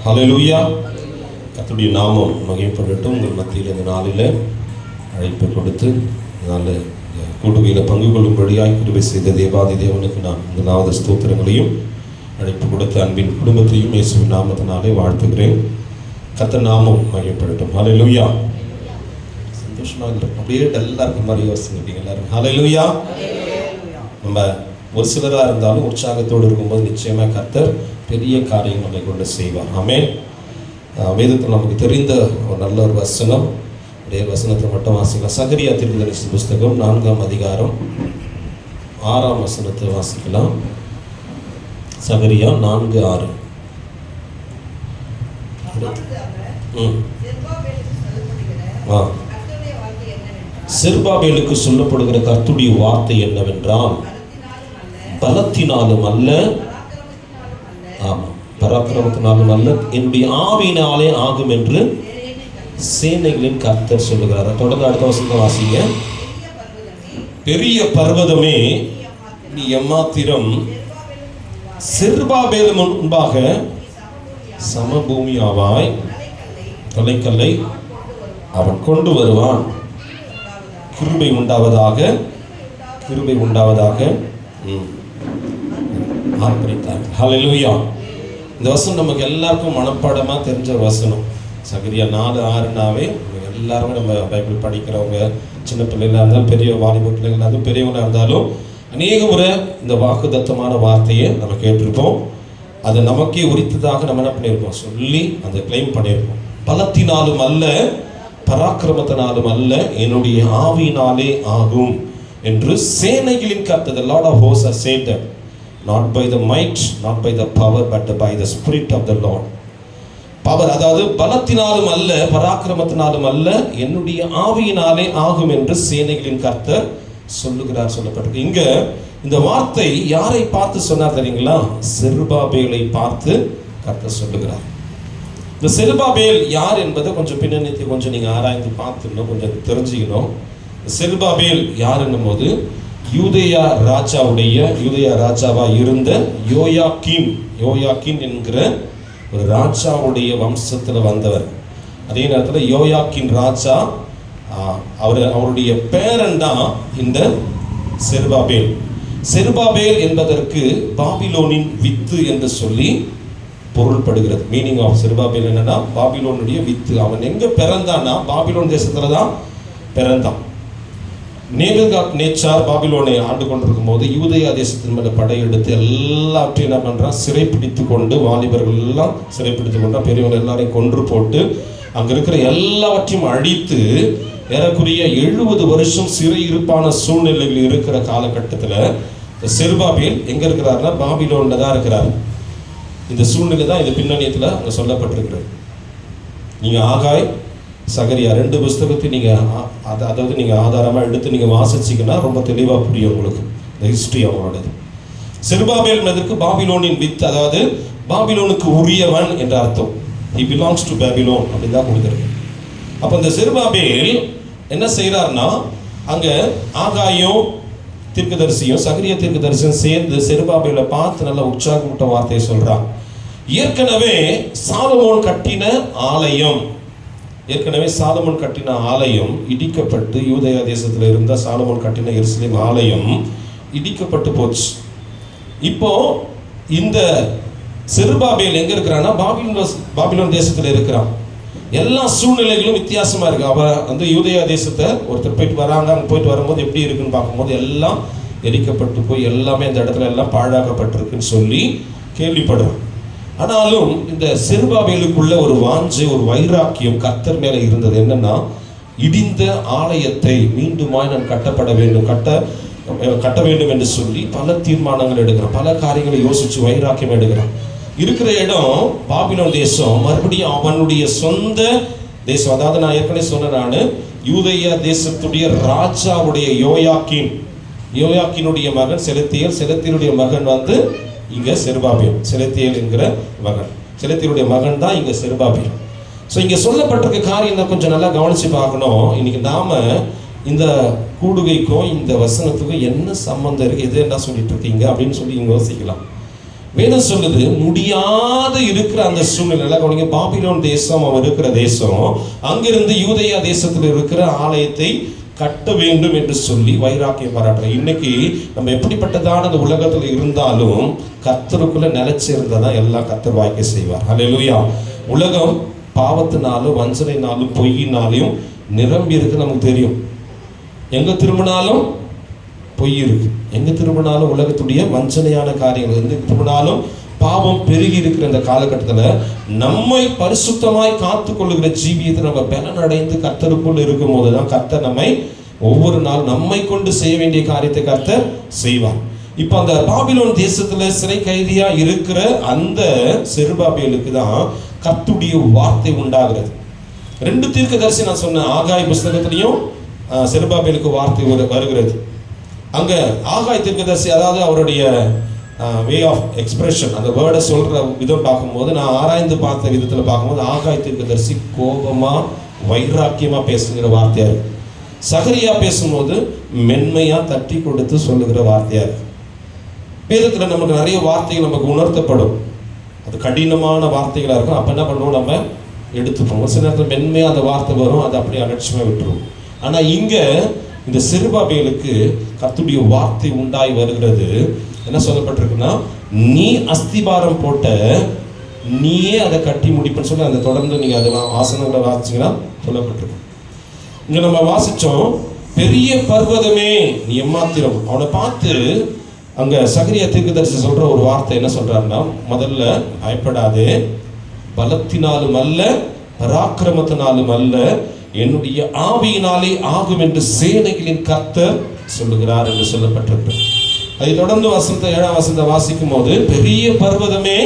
ஹல்லேலூயா. கர்த்தருடைய நாமம் மகிமைப்படட்டும். உங்கள் மத்தியில் இந்த நாளில் அழைப்பு கொடுத்து நல்ல கூடுகையில் பங்கு கொள்ளும்படியாய் கிருபை செய்த தேவாதி தேவனுக்கு நான் முதலாவது ஸ்தோத்திரங்களையும் அழைப்பு கொடுத்த அன்பின் குடும்பத்தையும் இயேசுவின் நாமத்தினாலே வாழ்த்துகிறேன். கர்த்தர் நாமம் மகிமைப்படட்டும். ஹல்லேலூயா. சந்தோஷமாக இல்லை, அப்படியே டல்லாக இருக்க மாதிரி யோசிங்க எல்லாரும். ஹல்லேலூயா. நம்ம ஒரு சிலராக இருந்தாலும் உற்சாகத்தோடு இருக்கும்போது நிச்சயமாக கர்த்தர் பெரிய காரியம் நம்மை கொண்டு செய்வார். ஆமென். வேதத்தில் நமக்கு தெரிந்த ஒரு நல்ல ஒரு வசனம், ஒரே வசனத்தை மட்டும் வாசிக்கலாம். சகரியா தீர்க்கதரிசி புஸ்தகம் 4ஆம் அதிகாரம் 6ஆம் வசனத்தை வாசிக்கலாம். சகரியா 4:6. செருபாபேலுக்கு சொல்லப்படுகிற கர்த்தருடைய வார்த்தை என்னவென்றால், பலத்தினாலும் அல்ல, ஆமாம், பராக்கிரமத்தினாலும் அல்ல, என்னுடைய ஆவியினாலே ஆகும் என்று சேனைகளின் கர்த்தர் சொல்லுகிறார். தொடர்ந்து அடுத்த வசனத்தை வாசிங்க. பெரிய பர்வதமே நீ எம்மாத்திரம், செருபாபேல் முன்பாக சமபூமியாவாய், தலைக்கல்லை அவன் கொண்டு வருவான். கிருபை உண்டாவதாக, கிருபை உண்டாவதாக ஆர்ப்பரித்தார். ஹல்லேலூயா. இந்த வசனம் நமக்கு எல்லாருக்கும் மனப்பாடமாக தெரிஞ்ச வசனம். சகரியா 4:6னாவே எல்லாருமே நம்ம பைபிள் படிக்கிறவங்க, சின்ன பிள்ளைகளாக இருந்தாலும் பெரிய வாலிப பிள்ளைகளாக இருந்தாலும் பெரியவங்களாக இருந்தாலும் அநேக முறை இந்த வாக்குத்தத்தமான வார்த்தையை நம்ம கேட்டிருப்போம். அதை நமக்கே உரித்ததாக நம்ம என்ன பண்ணியிருப்போம், சொல்லி அந்த கிளைம் பண்ணியிருப்போம். பலத்தினாலும் அல்ல, பராக்கிரமத்தினாலும் அல்ல, என்னுடைய ஆவியினாலே ஆகும் என்று சேனைகளின் கர்த்தர், the Lord of hosts has said that, not by the might, not by the power, but by the spirit of the Lord. Power, அதாவது பலத்தினாலும் அல்ல, பராக்கிரமத்தினாலும் அல்ல, என்னுடைய ஆவியினாலே ஆகும் என்று சேனைகளின் கர்த்தர் சொல்லுகிறார் சொல்லப்பட்டிருக்கு. இங்க இந்த வார்த்தை யாரை பார்த்து சொன்னார் தெரியுங்களா? செருபாபேலை பார்த்து கர்த்தர் சொல்லுகிறார். இந்த செருபாபேல் யார் என்பதை கொஞ்சம் பின்னணித்தை கொஞ்சம் நீங்க ஆராய்ந்து பார்த்துக்கணும், கொஞ்சம் தெரிஞ்சுக்கணும். செருபாபேல் யார் என்னும் போது, யூதேயா ராஜாவா இருந்த யோயாக்கீன் என்கிற ஒரு ராஜாவுடைய வம்சத்தில் வந்தவர். அதே நேரத்தில் யோயாக்கீன் ராஜா அவருடைய பேரன் தான் இந்த செருபாபேல். செருபாபேல் என்பதற்கு பாபிலோனின் வித்து என்று சொல்லி பொருள்படுகிறது. மீனிங் ஆஃப் செருபாபேல் என்னன்னா, பாபிலோனுடைய வித்து. அவன் எங்க பிறந்தான்னா, பாபிலோன் தேசத்துல தான் பிறந்தான். நேபுகாத்நேச்சார் பாபிலோனை ஆண்டு கொண்டிருக்கும் போது யூதேயா தேசத்தின் மேல படையெடுத்து எல்லாத்தையும் என்ன பண்றான், சிறைப்பிடித்து கொண்டு, வாலிபர்கள் எல்லாம் சிறைப்பிடித்து கொண்டா, பெரியவங்க எல்லாரையும் கொன்று போட்டு அங்க இருக்கிற எல்லாவற்றையும் அழித்து ஏறக்குறைய 70 வருஷம் சிறை இருப்பான சூழ்நிலைகள் இருக்கிற காலகட்டத்தில் செருபாபேல் எங்க இருக்கிறாருன்னா, பாபிலோன்ல தான் இருக்கிறார். இந்த சூழ்நிலை தான் இது பின்னணியத்தில் அங்கே சொல்லப்பட்டிருக்கிறது. நீங்கள் ஆகாய், சகரியா 2 புஸ்தகத்தை நீங்கள் அதாவது நீங்கள் ஆதாரமாக எடுத்து நீங்கள் வாசிச்சிங்கன்னா ரொம்ப தெளிவாக புரியும் உங்களுக்கு இந்த ஹிஸ்ட்ரி அவங்களோடது. செருபாபேல் என்பதற்கு பாபிலோனின் வித், அதாவது பாபிலோனுக்கு உரியவன் என்ற அர்த்தம். he belongs to Babylon அப்படின்னு தான் கொடுத்துருக்கு. அப்போ இந்த செருபாபேல் என்ன செய்கிறார்னா, அங்கே ஆகாயும் தீர்க்கதரிசியும் சகரியா தீர்க்கதரிசியும் சேர்ந்து செருபாபேலை பார்த்து நல்ல உற்சாகமூட்ட வார்த்தையை சொல்றான். ஏற்கனவே சாலமோன் கட்டின ஆலயம் இடிக்கப்பட்டு, யூதேயா தேசத்தில் இருந்த சாலமோன் கட்டின எருசலேம் ஆலயம் இடிக்கப்பட்டு போச்சு. இப்போ இந்த செருபாபேல் எங்க இருக்கிறான்னா, பாபிலோன் தேசத்தில் இருக்கிறான். எல்லா சூழ்நிலைகளும் வித்தியாசமா இருக்கு. அவன் வந்து யூதேயா தேசத்தை ஒருத்தர் போயிட்டு வராங்க, அங்கே போயிட்டு வரும்போது எப்படி இருக்குன்னு பார்க்கும்போது எல்லாம் எரிக்கப்பட்டு போய் எல்லாமே இந்த இடத்துல எல்லாம் பாழாக்கப்பட்டிருக்குன்னு சொல்லி கேள்விப்படுறான். ஆனாலும் இந்த செருபாபேலுக்குள்ள ஒரு வாஞ்சை, ஒரு வைராக்கியம் கர்த்தர் மேல இருந்தது. என்னன்னா, இடிந்த ஆலயத்தை மீண்டுமாய் நான் கட்ட வேண்டும் என்று சொல்லி பல தீர்மானங்கள் எடுக்கிறான், பல காரியங்களை யோசிச்சு வைராக்கியம் எடுக்கிறான். இருக்கிற இடம் பாபிலோன் தேசம் மறுபடியும் அவனுடைய சொந்த தேசம். அதாவது நான் ஏற்கனவே சொன்ன, யூதேயா தேசத்துடைய ராஜாவுடைய யோயாக்கீனுடைய மகன் செலத்தியலுடைய மகன் வந்து இங்க செருபாபேல். செலத்தியல் என்கிற மகன், செலத்தியலுடைய மகன் தான் இங்க செருபாபேல். ஸோ இங்க சொல்லப்பட்டிருக்க காரியம் தான் கொஞ்சம் நல்லா கவனிச்சு பார்க்கணும். இன்னைக்கு நாம இந்த கூடுகைக்கும் இந்த வசனத்துக்கும் என்ன சம்பந்தம் இருக்கு, எது என்ன சொல்லிட்டு இருக்கீங்க அப்படின்னு சொல்லி யோசிக்கலாம். வேதம் சொல்லுது முடியாது இருக்கிற அந்த சூழ்நிலை. கவனிங்க, பாபிலோன் தேசம் அவன் இருக்கிற தேசம், அங்கிருந்து யூதேயா தேசத்தில் இருக்கிற ஆலயத்தை கட்ட வேண்டும் என்று சொல்லி வைராக்கியம் பாராட்டுற. இன்னைக்கு நம்ம எப்படிப்பட்டதான அந்த உலகத்தில் இருந்தாலும் கர்த்தருக்குள்ள நிலைச்சு இருந்தாதான் எல்லாம் கர்த்தர் வாய்க்க செய்வார். ஹல்லேலூயா. உலகம் பாவத்தினாலும் வஞ்சனைனாலும் பொய்யினாலையும் நிரம்பி இருக்கு, நமக்கு தெரியும். எங்க திரும்பினாலும் பொய் இருக்கு, எங்க திரும்பினாலும் உலகத்துடைய வஞ்சனையான காரியங்கள், எங்க திரும்பினாலும் பாவம் பெருகி இருக்கிற இந்த காலகட்டத்தில் நம்மை பரிசுத்தமாய் காத்து கொள்ளுகிற ஜீவியத்தை நம்ம பலனடைந்து கர்த்தருக்குள் இருக்கும் போதுதான் கர்த்தர் நம்மை ஒவ்வொரு நாள் நம்மை கொண்டு செய்ய வேண்டிய காரியத்தை கர்த்தர் செய்வார். இப்ப அந்த பாபிலோன் தேசத்துல சிறை கைதியா இருக்கிற அந்த செருபாபேலுக்கு தான் கர்த்தருடைய வார்த்தை உண்டாகிறது. 2 தீர்க்கதரிசி நான் சொன்ன ஆகாய் புஸ்தகத்திலையும் செருபாபேலுக்கு வார்த்தை வருகிறது. அங்க ஆகாய் தீர்க்கதரிசி, அதாவது அவருடைய வே ஆஃப் எக்ஸ்பிரஷன், அந்த வேர்டை சொல்ற விதம் பார்க்கும்போது, நான் ஆராய்ந்து பார்த்த விதத்துல பார்க்கும்போது ஆகாய் தீர்க்கதரிசி கோபமா வைராக்கியமா பேசுகிற வார்த்தையா இருக்கு. சகரியா பேசும்போது மென்மையா தட்டி கொடுத்து சொல்லுகிற வார்த்தையா இருக்கு. வேதத்துல நமக்கு நிறைய வார்த்தைகள் நமக்கு உணர்த்தப்படும், அது கடினமான வார்த்தைகளா இருக்கும். அப்ப என்ன பண்ணுவோம், நம்ம எடுத்துப்போம். சில நேரத்தில் மென்மையா அந்த வார்த்தை வரும், அதை அப்படியே அலட்சியமா விட்டுருவோம். ஆனா இங்க இந்த செருபாபேலுக்கு கர்த்தருடைய வார்த்தை உண்டாய் வருகிறது. என்ன சொல்லப்பட்டிருக்குன்னா, நீ அஸ்திபாரம் போட்ட நீயே அதை கட்டி முடிப்புன்னு சொல்லி அந்த தொடர்ந்து நீங்க அதை வாசனங்களை வாசிச்சீங்கன்னா சொல்லப்பட்டிருக்கும். இங்க நம்ம வாசிச்சோம், பெரிய பர்வதமே நீ எம்மாத்திரம். அவனை பார்த்து அங்க சகரியா தீர்க்கதரிசி சொல்ற ஒரு வார்த்தை என்ன சொல்றாருன்னா, முதல்ல பயப்படாதே, பலத்தினாலும் அல்ல பராக்கிரமத்தினாலும் அல்ல, என்னுடைய ஆவியினாலே ஆகும் என்று சேனைகளின் கர்த்தர் சொல்லுகிறார் என்று சொல்லப்பட்டிருக்கு. அதை தொடர்ந்து 7ஆம் வசனத்தை வாசிக்கும் போது, பெரிய பர்வதமே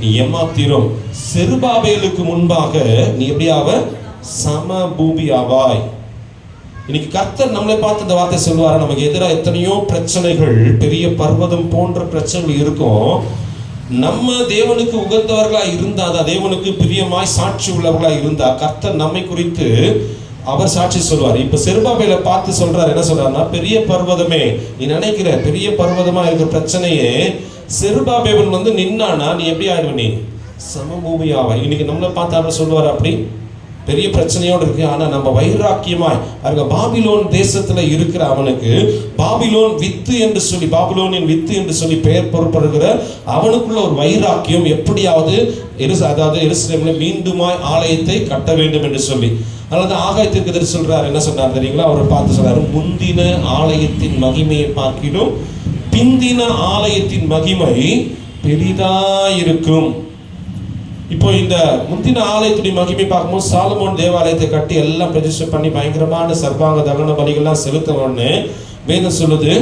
நீ எம்மாத்திரம், செருபாபேலுக்கு முன்பாக நீ எப்படியாவ சமபூமி ஆவாய். இன்னைக்கு கர்த்தர் நம்மளை பார்த்து இந்த வார்த்தை சொல்லுவார். நமக்கு எதிராக எத்தனையோ பிரச்சனைகள், பெரிய பர்வதம் போன்ற பிரச்சனைகள் இருக்கும். நம்ம தேவனுக்கு உகந்தவர்களா இருந்தா, தேவனுக்கு பிரியமாய் சாட்சி உள்ளவர்களா இருந்தா கர்த்தர் நம்மை குறித்து அவர் சாட்சி சொல்வார். இப்ப செருபாபேலை பார்த்து சொல்றாரு, என்ன சொல்றாருன்னா, பெரிய பர்வதமே, நீ நினைக்கிற பெரிய பர்வதமா இருக்கிற பிரச்சனையே செருபாபேல் நின்னானா நீ எப்படி ஆயிடுவ, நீ சமபூமியாவா. இன்னைக்கு நம்மளை பார்த்து அவர் சொல்லுவார், அப்படி பெரிய பிரச்சனையோடு இருக்கு. ஆனா நம்ம வைராக்கியமாய் அங்க பாபிலோன் தேசத்துல இருக்கிற அவனுக்கு பாபிலோன் வித்து என்று சொல்லி, பாபிலோனின் வித்து என்று சொல்லி பெயர் பொறுப்படுகிற அவனுக்குள்ள ஒரு வைராக்கியம், எப்படியாவது அதாவது எருசலேம்ல மீண்டுமாய் ஆலயத்தை கட்ட வேண்டும் என்று சொல்லி. அதனால ஆகாய் தீர்க்கதரிசி சொல்றாரு, என்ன சொன்னார் தெரியுங்களா, அவரை பார்த்து சொல்றாரு, முந்தின ஆலயத்தின் மகிமையை பார்க்கிலும் பிந்தின ஆலயத்தின் மகிமை பெரிதாயிருக்கும். இப்போ இந்த முந்தின ஆலயத்துடைய மகிமை பார்க்கும்போது, சாலமோன் தேவாலயத்தை கட்டி எல்லாம் பிரதிஷ்டை பண்ணி பயங்கரமான சர்வாங்க தகன பலிகள்லாம் செலுத்தணும்னு வேதம் சொல்லுது.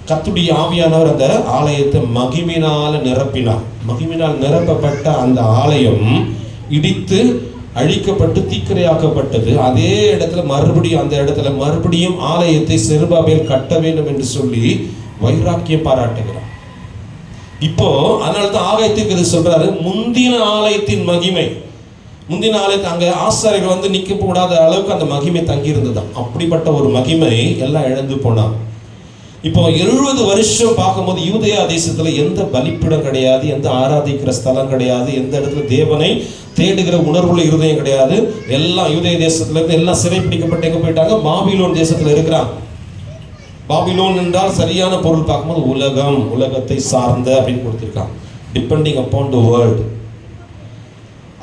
கர்த்தருடைய ஆவியானவர் அந்த ஆலயத்தை மகிமையினால நிரப்பினார். மகிமையினால் நிரப்பப்பட்ட அந்த ஆலயம் இடித்து அழிக்கப்பட்டு தீக்கிரையாக்கப்பட்டது. அதே இடத்துல மறுபடியும் ஆலயத்தை செருபாபேல் கட்ட வேண்டும் என்று சொல்லி வைராக்கியம் பாராட்டுகிறார். இப்போ அதனால்தான் ஆகாய் தீர்க்கதரிசி சொல்றாரு, முந்தின ஆலயத்தின் மகிமை, முந்தின ஆலயத்தை அங்க ஆசாரிகள் நிக்க கூடாத அளவுக்கு அந்த மகிமை தங்கி இருந்ததுதான். அப்படிப்பட்ட ஒரு மகிமை எல்லாம் இழந்து போனா. இப்போ 70 வருஷம் பார்க்கும்போது யூதேயா தேசத்துல எந்த பலிப்பிடம் கிடையாது, எந்த ஆராதிக்கிற ஸ்தலம் கிடையாது, எந்த இடத்துல தேவனை தேடுகிற உணர்வுள்ள இருதயம் கிடையாது. எல்லாம் யூதேயா தேசத்துல இருந்து எல்லாம் சிறைப்பிடிக்கப்பட்டு எங்க போயிட்டாங்க, பாபிலோன் தேசத்துல இருக்கிறாங்க. பாபிலோன் என்றால் சரியான பொருள் பார்க்கும்போது உலகம், உலகத்தை சார்ந்த அப்படின்னு கொடுத்திருக்காங்க, டிபெண்டிங் அப்பான் தி வேர்ல்ட்.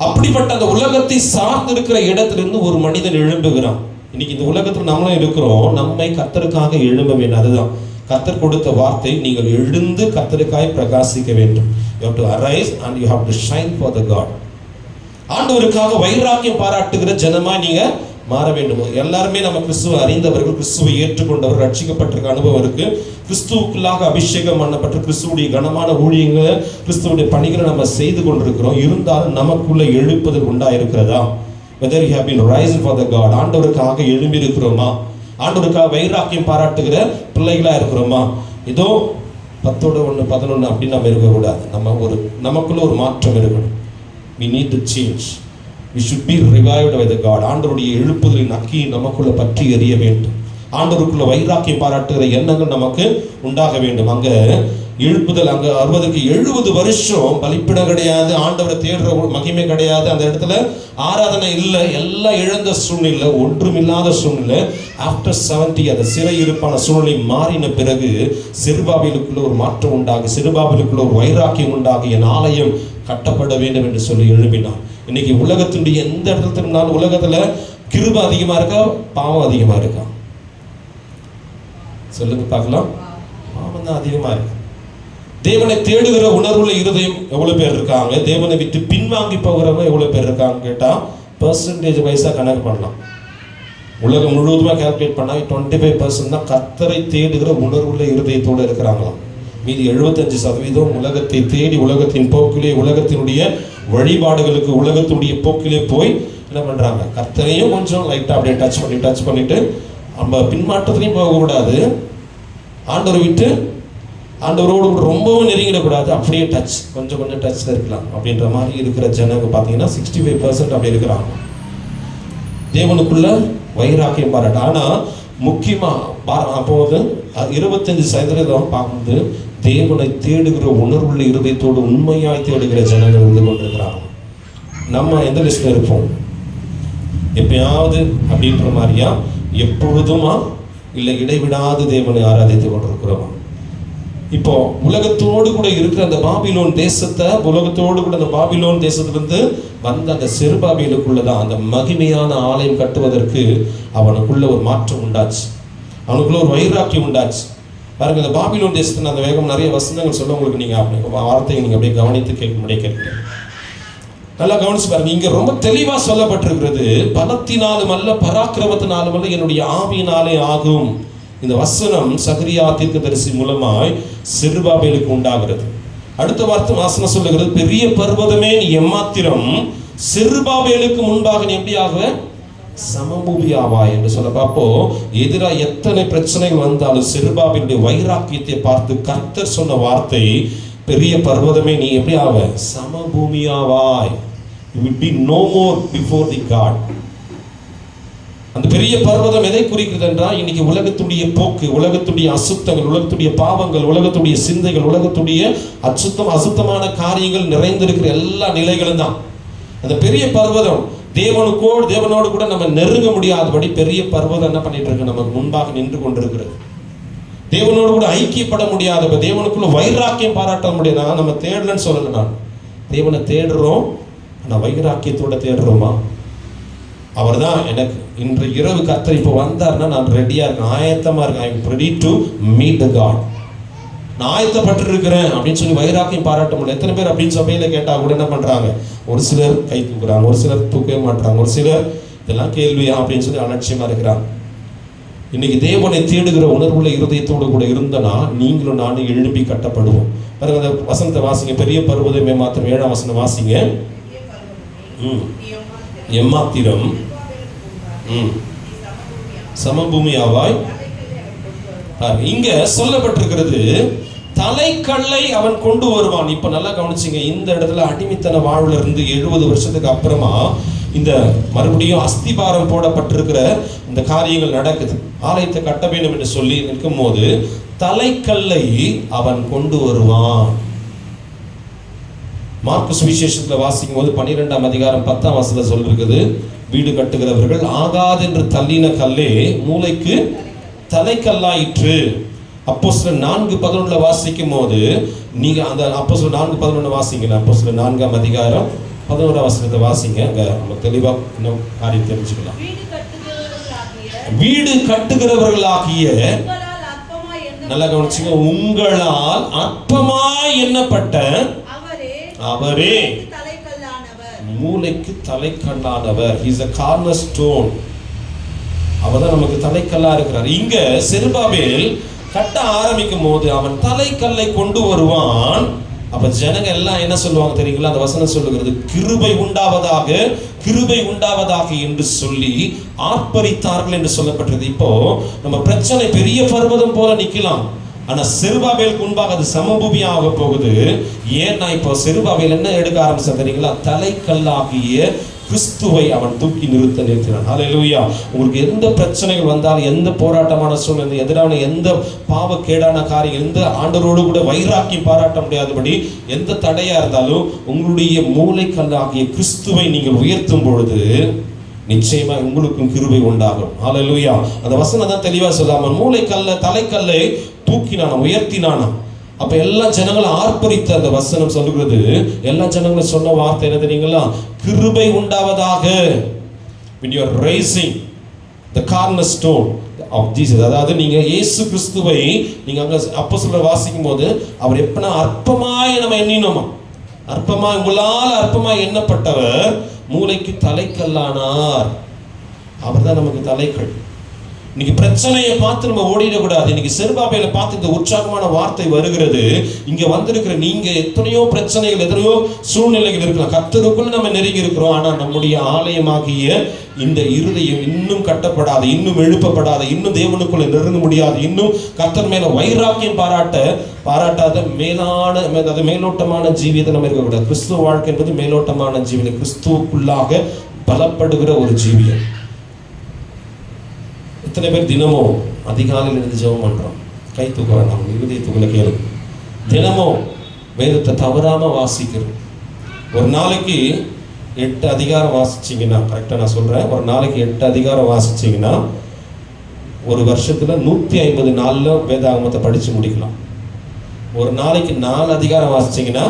அப்படிப்பட்ட அந்த உலகத்தை சார்ந்து இருக்கிற இடத்திலிருந்து ஒரு மனிதன் எழும்புகிறான். இன்னைக்கு இந்த உலகத்தில் நம்மளும் இருக்கிறோம், நம்மை கர்த்தருக்காக எழும்ப வேண்டும். அதுதான் கர்த்தர் கொடுத்த வார்த்தை, நீங்கள் எழுந்து கர்த்தருக்காய் பிரகாசிக்க வேண்டும். You have to arise and you have to shine for the God. ஆண்டவருக்காக வைராக்கியம் பாராட்டுகிற ஜனமா நீங்க மாற வேண்டும். எல்லாருமே நம்ம கிறிஸ்துவை அறிந்தவர்கள், கிறிஸ்துவை ஏற்றுக்கொண்டவர்கள், ரட்சிக்கப்பட்டிருக்க அனுபவம் இருக்கு, கிறிஸ்துவுக்குள்ளாக அபிஷேகம் பண்ணப்பட்டு கிறிஸ்துவுடைய கனமான ஊழியங்களை, கிறிஸ்துவுடைய பணிகளை நம்ம செய்து கொண்டிருக்கிறோம். இருந்தாலும் நமக்குள்ள எழுப்புதல் உண்டாயிருக்கிறதா? whether you have been rising for the God, ஆண்டவருக்காக எழும்பி இருக்கிறோமா? ஆண்டவருக்காக வைராக்கியம் பாராட்டுகிற பிள்ளைகளா இருக்கிறோமா? இதோ 10:1 11 அப்படின்னு நம்ம இருக்கக்கூடாது. நமக்குள்ள ஒரு மாற்றம் இருக்கணும். we need to change. we should be revived by the God. ஆண்டவருடைய எழுப்புதலின் அக்கி நமக்குள்ள பற்றி எரிய வேண்டும். ஆண்டவருக்குள்ள வைராக்கியம் பாராட்டுகிற எண்ணங்கள் நமக்கு உண்டாக வேண்டும். அங்க எழுப்புதல், அங்க 60-70 வருஷம் பலிப்பிடம் கிடையாது, ஆண்டவரை தேடுற மகிமை கிடையாது, அந்த இடத்துல ஆராதனை இல்லை, எல்லாம் இழந்த சூழ்நிலை, ஒன்றுமில்லாத சூழ்நிலை. ஆஃப்டர் 70 அந்த சிறை இருப்பான சூழ்நிலை மாறின பிறகு செருபாபேலுக்குள்ள ஒரு மாற்றம் உண்டாகி, செருபாபேலுக்குள்ள ஒரு வைராக்கியம் உண்டாகி, என் ஆலயம் கட்டப்பட வேண்டும் என்று சொல்லி எழுப்பினான். இன்னைக்கு உலகத்தினுடைய எந்த இடத்துல திரும்பினாலும் உலகத்துல கிருபை அதிகமா இருக்கா, பாவம் அதிகமா இருக்கா? சொல்லுங்க பார்க்கலாம். பாவம் தான் அதிகமா இருக்கு. தேவனை தேடுகிற உணர்வுள்ள இருதயம் எவ்வளவு பேர் இருக்காங்க, தேவனை விட்டு பின்வாங்கி போகிறவங்க எவ்வளவு பேர் இருக்காங்க கேட்டா பெர்சன்டேஜ் வைஸா கணக்கு பண்ணலாம். உலகம் முழுவதுமா கால்குலேட் பண்ணா 25% தான் கர்த்தரை தேடுகிற உணர்வுள்ள இருதயத்தோடு இருக்கிறாங்களாம். மீதி 75% உலகத்தை தேடி உலகத்தின் போக்கிலே, உலகத்தினுடைய வழிபாடுகளுக்கு, உலகத்துடைய போக்கிலே போய் என்ன பண்றாங்க, கர்த்தரையும் கொஞ்சம் லைட்டா அப்படியே டச் பண்ணிட்டு நம்ம பின்மாற்றத்திலையும் போகக்கூடாது, ஆண்டவரை விட்டு ஆண்டவரோடு ரொம்பவும் நெருங்கிடக்கூடாது, அப்படியே கொஞ்சம் டச்ல இருக்கலாம் அப்படின்ற மாதிரி இருக்கிற ஜனங்க பார்த்தீங்கன்னா 65% அப்படி இருக்கிறாங்க. தேவனுக்குள்ள வைராக்கியம் பாராட்டு. ஆனா முக்கியமா அப்போது 25% பார்க்கும்போது தேவனை தேடுகிற உணர்வுள்ள இருதயத்தோடு உண்மையாய் தேடுகிற ஜனங்கள் இருந்து கொண்டிருக்கிறாங்க. நம்ம எந்த லிஸ்ட்ல இருப்போம்? எப்பயாவது அப்படின்ற மாதிரியா, எப்பொழுதுமா, இல்லை இடைவிடாது தேவனை ஆராதித்து கொண்டிருக்கிறோமா? இப்போ உலகத்தோடு கூட இருக்கிற அந்த பாபிலோன் தேசத்தை, உலகத்தோடு கூட அந்த பாபிலோன் தேசத்திலிருந்து வந்த அந்த செருபாபேலுக்குள்ளதான் அந்த மகிமையான ஆலயம் கட்டுவதற்கு அவனுக்குள்ள ஒரு மாற்றம் உண்டாச்சு, அவனுக்குள்ள ஒரு வைராக்கியம் உண்டாச்சு. பாருங்க, இந்த பாபிலோன் தேசத்தின் அந்த வேகம் நிறைய வசனங்கள் சொல்ல உங்களுக்கு நீங்க வார்த்தையை நீங்க அப்படியே கவனித்து கேட்கணும். நல்லா கவனிச்சு பாருங்க. இங்க ரொம்ப தெளிவா சொல்லப்பட்டிருக்கிறது, பலத்தினாலும் அல்ல பராக்கிரமத்தினாலும் அல்ல, என்னுடைய ஆவியினாலே ஆகும். இந்த வசனம் சகரியா தீர்க்கதரிசி மூலமாய் செருபாபேலுக்கு உண்டாகிறது. அடுத்த வார்த்தை வாசனம் சொல்லுகிறது, பெரிய பர்வதமே நீ எம்மாத்திரம் செருபாபேலுக்கு முன்பாக நீ எப்படி ஆகுவ, சமபூமியாவாய் என்று சொல்ல. அப்போ எதிராக எத்தனை பிரச்சனைகள் வந்தாலும் செருபாபேலுடைய வைராக்கியத்தை பார்த்து கர்த்தர் சொன்ன வார்த்தை, பெரிய பர்வதமே நீ எப்படி ஆவ, சமபூமியாவாய். You will be no more before the God. அந்த பெரிய பர்வதம் எதை குறிக்கிறது என்றால், இன்னைக்கு உலகத்துடைய போக்கு, உலகத்துடைய அசுத்தங்கள், உலகத்துடைய பாவங்கள், உலகத்துடைய சிந்தைகள், உலகத்துடைய அசுத்தமான காரியங்கள் நிறைந்திருக்கிற எல்லா நிலைகளும் தான். அந்த பெரிய பர்வதம் தேவனோடு கூட நம்ம நெருங்க முடியாதபடி பெரிய பர்வதம் என்ன பண்ணிட்டு இருக்கு, நமக்கு முன்பாக நின்று கொண்டிருக்கிறது. தேவனோடு கூட ஐக்கியப்பட முடியாத, தேவனுக்குள்ள வைராக்கியம் பாராட்ட முடியாது. நம்ம தேடலன்னு சொல்லல, நான் தேவனை தேடுறோம், நான் வைராக்கியத்தோட தேடுறோமா? அவர் தான் எனக்கு இன்று இரவு கர்த்தர் இப்போ வந்தார்னா நான் ரெடியா இருக்கேன், ஆயத்தமா இருக்கேன். I am ready to meet the God. நான் ஆயத்தப்பட்டு இருக்கிறேன் அப்படின்னு சொல்லி வைராக்கியம் பாராட்ட முடியும். எத்தனை பேர் அப்படின்னு சபையில கேட்டா கூட என்ன பண்றாங்க, ஒரு சிலர் கை தூக்குறாங்க, ஒரு சிலர் தூக்கவே மாட்டாங்க, ஒரு சிலர் இதெல்லாம் கேள்வியா அப்படின்னு சொல்லி அலட்சியமா இருக்கிறாங்க. இன்னைக்கு தேவனை தேடுகிற உணர்வுள்ள இருதயத்தோடு கூட இருந்தனா நீங்களும் நானும் எழுப்பி கட்டப்படுவோம். பாருங்க, அந்த வசனத்தை வாசிங்க. பெரிய பர்வதமே மாத்திரம் 7ஆம் வசனம் வாசிங்க. எம்மாத்திரம் சமபூமியாவாய். இங்க சொல்லப்பட்டிருக்கிறது, தலைக்கல்லை அவன் கொண்டு வருவான். இப்ப நல்லா கவனிச்சிங்க, இந்த இடத்துல அடிமைத்தன வாழ்வுல இருந்து 70 வருஷத்துக்கு அப்புறமா இந்த மறுபடியும் அஸ்திபாரம் போடப்பட்டிருக்கிற இந்த காரியங்கள் நடக்குது. ஆலயத்தை கட்ட வேண்டும் என்று சொல்லி நிற்கும் போது தலைக்கல்லை அவன் கொண்டு வருவான். மார்க்கு சுவிசேஷத்துல வாசிக்கும் போது 12ஆம் அதிகாரம் 10ஆம் வசனத்துல சொல்லிருக்குது, வீடு கட்டுகிறவர்கள் ஆகாதென்று தள்ளின கல்லே மூலைக்கு தலைக்கல்லாயிற்று. அப்போஸ்தலர் 4:11 வாசிக்கும் போது நீங்க அந்த அப்போஸ்தலர் 4:11 வாசிங்க. அப்போஸ்தலர் 4ஆம் அதிகாரம் 11ஆம் வசனத்தை வாசிங்க. அங்க நம்ம தெளிவா இன்னும் காரியம் தெரிஞ்சுக்கலாம். வீடு கட்டுகிறவர்களாகிய, நல்லா கவனிச்சுங்க, உங்களால் அற்பமாய் எண்ணப்பட்ட அவரே மூலைக்கு தலைக்கல்லானவர். He is a cornerstone. அவர்தான் நமக்கு தலைக்கல்லா இருக்கிறார். இங்க செருபாபேல் கட்ட ஆரம்பிக்கும் போது அவன் தலைக்கல்லை கொண்டு வருவான். அப்ப ஜனங்க எல்லாம் என்ன சொல்லுவாங்க தெரியுங்களா? அந்த வசனம் சொல்லுகிறது, கிருபை உண்டாவதாக, கிருபை உண்டாவதாக என்று சொல்லி ஆர்ப்பரித்தார்கள் என்று சொல்லப்பட்டது. இப்போ நம்ம பிரச்சனை பெரிய பர்வதம் போல நிக்கலாம், ஆனா செருபாபேலுக்கு முன்பாக அது சமபூமியாக போகுது. ஏன்னா இப்போ செருபாபேல் என்ன எடுக்க ஆரம்பிச்சா தெரியுங்களா? தலைக்கல்லாகிய கிறிஸ்துவை அவன் தூக்கி நிறுத்தினான். ஹல்லேலூயா. உங்களுக்கு எந்த பிரச்சனைகள் வந்தாலும், எந்த போராட்டமான சூழ்நிலை, எதிரான எந்த பாவக்கேடான காரியம், எந்த ஆண்டவரோடு கூட வைராக்கியம் பாராட்ட முடியாதபடி எந்த தடையா இருந்தாலும், உங்களுடைய மூளைக்கல்லாகிய கிறிஸ்துவை நீங்கள் உயர்த்தும் பொழுது நிச்சயமா உங்களுக்கும் கிருபை உண்டாகும். ஹல்லேலூயா. அந்த வசனம் தான் தெளிவா சொல்லாம மூளைக்கல்ல தலைக்கல்லை தூக்கினானா, உயர்த்தினானா. அப்ப எல்லா ஜனங்களும் ஆர்ப்பரித்த அந்த வசனம் சொல்லுகிறது. எல்லா ஜனங்களும் சொன்ன வார்த்தை என்ன தெரியுங்களா? கிருபை உண்டாவதாக. when you are raising the cornerstone of Jesus, அதாவது நீங்க இயேசு கிறிஸ்துவை நீங்க அங்க அப்போஸ்தலர் வாசிக்கும் போது அவர் எப்பனா அற்பமாய் நம்ம எண்ணினோமா, அற்பமாய் உங்களால் அற்பமாய் எண்ணப்பட்டவர் மூளைக்கு தலைக்கல்லானார். அவர் தான் நமக்கு தலைக்கல். இன்னைக்கு பிரச்சனையை பார்த்து நம்ம ஓடிடக்கூடாது. இன்னைக்கு செருபாபேலை பார்த்து இந்த உற்சாகமான வார்த்தை வருகிறது. இங்க வந்திருக்கிற நீங்க எத்தனையோ பிரச்சனைகள், எத்தனையோ சூழ்நிலைகள் இருக்கலாம். கர்த்தருக்குள்ள நம்ம நெருங்கி இருக்கிறோம். ஆனா நம்முடைய ஆலயமாகிய இந்த இருதயம் இன்னும் கட்டப்படாது, இன்னும் எழுப்பப்படாத, இன்னும் தேவனுக்குள்ள நெருங்க முடியாது, இன்னும் கர்த்தர் மேல வைராக்கியம் பாராட்டாத மேலோட்டமான ஜீவியத்தை நம்ம இருக்கக்கூடாது. கிறிஸ்துவ வாழ்க்கை என்பது மேலோட்டமான ஜீவியம், கிறிஸ்துவுக்குள்ளாக பலப்படுகிற ஒரு ஜீவியம். எத்தனை பேர் தினமும் அதிகாலையில் இருந்து ஜெபம் பண்றோம்? கை தூக்க வேண்டாம், இருதயத்துக்குள்ள கேளு. தினமும் வேதத்தை தவறாம வாசிக்கிறோம். ஒரு நாளைக்கு 8 அதிகாரம் வாசிச்சிங்கன்னா, கரெக்டாக நான் சொல்றேன், ஒரு நாளைக்கு 8 அதிகாரம் வாசிச்சிங்கன்னா ஒரு வருஷத்துல 150 நாள்ல வேதாகமத்தை படிச்சு முடிக்கலாம். ஒரு நாளைக்கு 4 அதிகாரம் வாசிச்சிங்கன்னா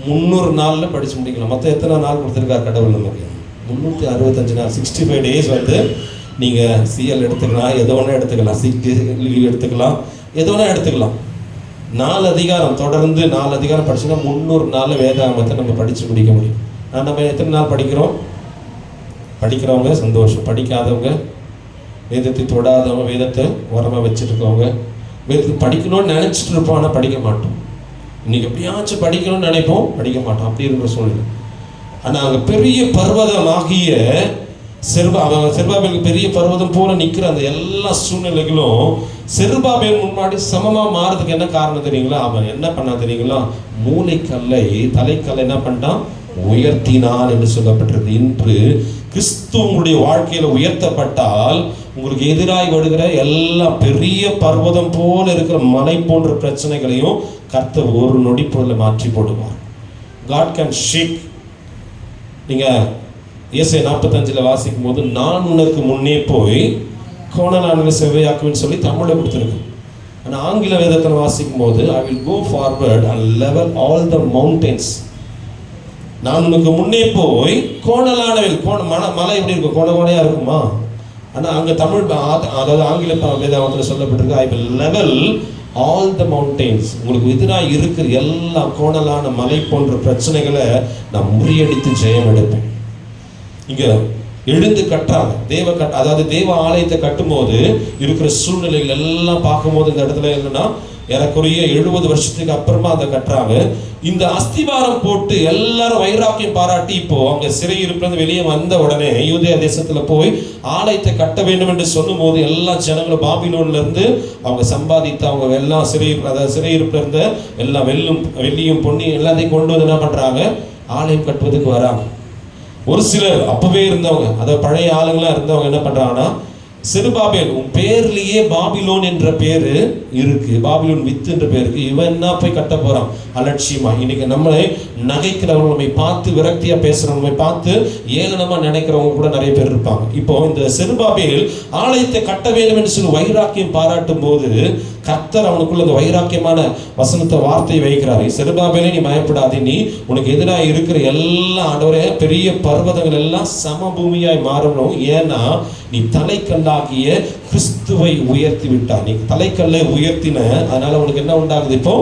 300 நாள்ல படிச்சு முடிக்கலாம். மொத்தம் எத்தனை நாள் கொடுத்துருக்காரு கடவுள் நமக்கு? 365 நாள், 65 days. வந்து நீங்கள் சிஎல் எடுத்துக்கலாம், எதோ ஒன்று எடுத்துக்கலாம், சிடி லீவ் எடுத்துக்கலாம், எதோ ஒன்று எடுத்துக்கலாம். 4 அதிகாரம் தொடர்ந்து 4 அதிகாரம் படிச்சுன்னா 300 நாள் வேதாகமத்தை நம்ம படித்து முடிக்க முடியும். ஆனால் நம்ம எத்தனை நாள் படிக்கிறோம்? படிக்கிறவங்க சந்தோஷம், படிக்காதவங்க, வேதத்தை தொடாதவங்க, வேதத்தை உரமாக வச்சுருக்கவங்க, வேதத்தை படிக்கணும்னு நினச்சிட்டு இருப்போம், ஆனால் படிக்க மாட்டோம். இன்றைக்கி எப்படியாச்சும் படிக்கணும்னு நினைப்போம், படிக்க மாட்டோம். அப்படி இருக்கிற சூழ்நிலை. ஆனால் அங்கே பெரிய பர்வதமாகிய செருபாபேலுக்கு பெரிய பர்வதம் போல நிற்கிற அந்த எல்லா சூழ்நிலைகளும் செருபாபேல் முன்னாடி சமமாக மாறதுக்கு என்ன காரணம் தெரியுங்களா? அவன் என்ன பண்ணா தெரியுங்களா? மூளைக்கல்லை தலைக்கல்லை என்ன பண்ணிட்டான்? உயர்த்தினான் என்று சொல்லப்பட்டிருக்கு. இன்று கிறிஸ்து உங்களுடைய வாழ்க்கையில உயர்த்தப்பட்டால் உங்களுக்கு எதிராய் வருகிற எல்லா பெரிய பர்வதம் போல இருக்கிற மலை போன்ற பிரச்சனைகளையும் கர்த்தர் ஒரு நொடி பொருளை மாற்றி போடுவார். God can shake. நீங்க ஏசாயா 45 வாசிக்கும் போது, நான் உனக்கு முன்னே போய் கோணலானவை செவ்வையாக்குவேன்னு சொல்லி தமிழை கொடுத்துருக்கு. ஆனால் ஆங்கில வேதத்தில் வாசிக்கும் போது, I will go forward and level all the mountains. நான் உனக்கு முன்னே போய் கோணலானவை, மலை எப்படி இருக்கும்? கோணையா இருக்குமா? ஆனால் அங்கே தமிழ், அதாவது ஆங்கில வேதத்தில் சொல்லப்பட்டிருக்கு, I will level all the mountains. உங்களுக்கு எதிராக இருக்கிற எல்லா கோணலான மலை போன்ற பிரச்சனைகளை நான் முறியடித்து ஜெயம் எடுப்பேன். இங்க எழுந்து கட்டுறாங்க, அதாவது தேவ ஆலயத்தை கட்டும் போது இருக்கிற சூழ்நிலைகள் எல்லாம் பார்க்கும்போது இந்த இடத்துல என்னன்னா ஏறக்குறைய 70 வருஷத்துக்கு அப்புறமா அதை கட்டுறாங்க. இந்த அஸ்திவாரம் போட்டு எல்லாரும் வைராக்கியம் பாராட்டி இப்போ அவங்க சிறையிருப்பிலிருந்து வெளியே வந்த உடனே யூதேயா தேசத்துல போய் ஆலயத்தை கட்ட வேண்டும் என்று சொல்லும் போது எல்லா ஜனங்களும் பாபிலோன்ல இருந்து அவங்க சம்பாதித்து அவங்க எல்லாம் சிறையிருப்புல இருந்த எல்லாம் வெள்ளியும் பொன்னியும் எல்லாத்தையும் கொண்டு வந்து என்ன பண்றாங்க? ஆலயம் கட்டுவதற்கு வராங்க. ஒரு சிலர் அப்பவே இருந்தவங்க, அதாவது பழைய ஆளுங்களா இருந்தவங்க என்ன பண்றாங்கன்னா, செருபாபேல் உன் பேர்லயே பாபிலோன் என்ற பேரு இருக்கு, பாபிலோன் வித்து என்ற பேருக்கு இவன் என்ன போய் கட்ட போறான் அலட்சியமா. இன்னைக்கு நம்மளை நகைக்கிறவங்க, நம்மை பார்த்து விரக்தியா பேசுறவங்க, நம்மை பார்த்து ஏளனமா நினைக்கிறவங்க கூட நிறைய பேர் இருப்பாங்க. இப்போ இந்த செருபாபேல் ஆலயத்தை கட்ட வேண்டும் என்று சொல்லி வைராக்கியம் பாராட்டும் போது கர்த்தர் அவனுக்குள்ள அந்த வைராக்கியமான வசனத்தை வார்த்தை வைக்கிறாரு. செருபாபேலே நீ பயப்படாதே, நீ உனக்கு எதிராக இருக்கிற எல்லா ஆண்டவரே பெரிய பர்வதங்கள் எல்லாம் சமபூமியாய் மாறணும். ஏன்னா நீ தலைக்கல்லாகிய கிறிஸ்துவை உயர்த்தி விட்டா. நீ தலைக்கல்லை உயர்த்தின, அதனால உனக்கு என்ன உண்டாகுது? இப்போ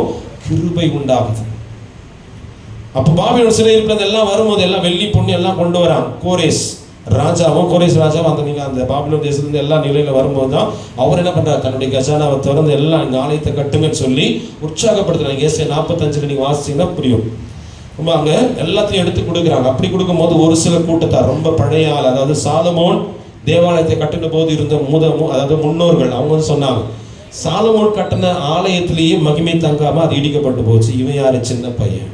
கிருபை உண்டாகுது. அப்போ பாபிலோன் சிறையிருப்பில் எல்லாம் வரும்போது எல்லாம் வெள்ளி பொண்ணு எல்லாம் கொண்டு வரான். கோரேஸ் ராஜாவும் அந்த பாபிலோன் தேசத்துலேருந்து எல்லா நிலையில வரும்போது தான் அவர் என்ன பண்றாரு? தன்னுடைய கஜானாவை திறந்து எல்லாம் இந்த ஆலயத்தை கட்டுங்கன்னு சொல்லி உற்சாகப்படுத்துறாங்க. ஏசாயா 45 நீங்க வாசிச்சீங்கன்னா புரியும். ரொம்ப அங்க எல்லாத்தையும் எடுத்து கொடுக்குறாங்க. அப்படி கொடுக்கும்போது ஒரு சில கூட்டத்தார் ரொம்ப பழைய ஆள், அதாவது சாலமோன் தேவாலயத்தை கட்டின போது இருந்த அதாவது முன்னோர்கள், அவங்க வந்து சொன்னாங்க, சாலமோன் கட்டின ஆலயத்திலேயே மகிமை தங்காம அது இடிக்கப்பட்டு போச்சு, இவன் யாரு? சின்ன பையன்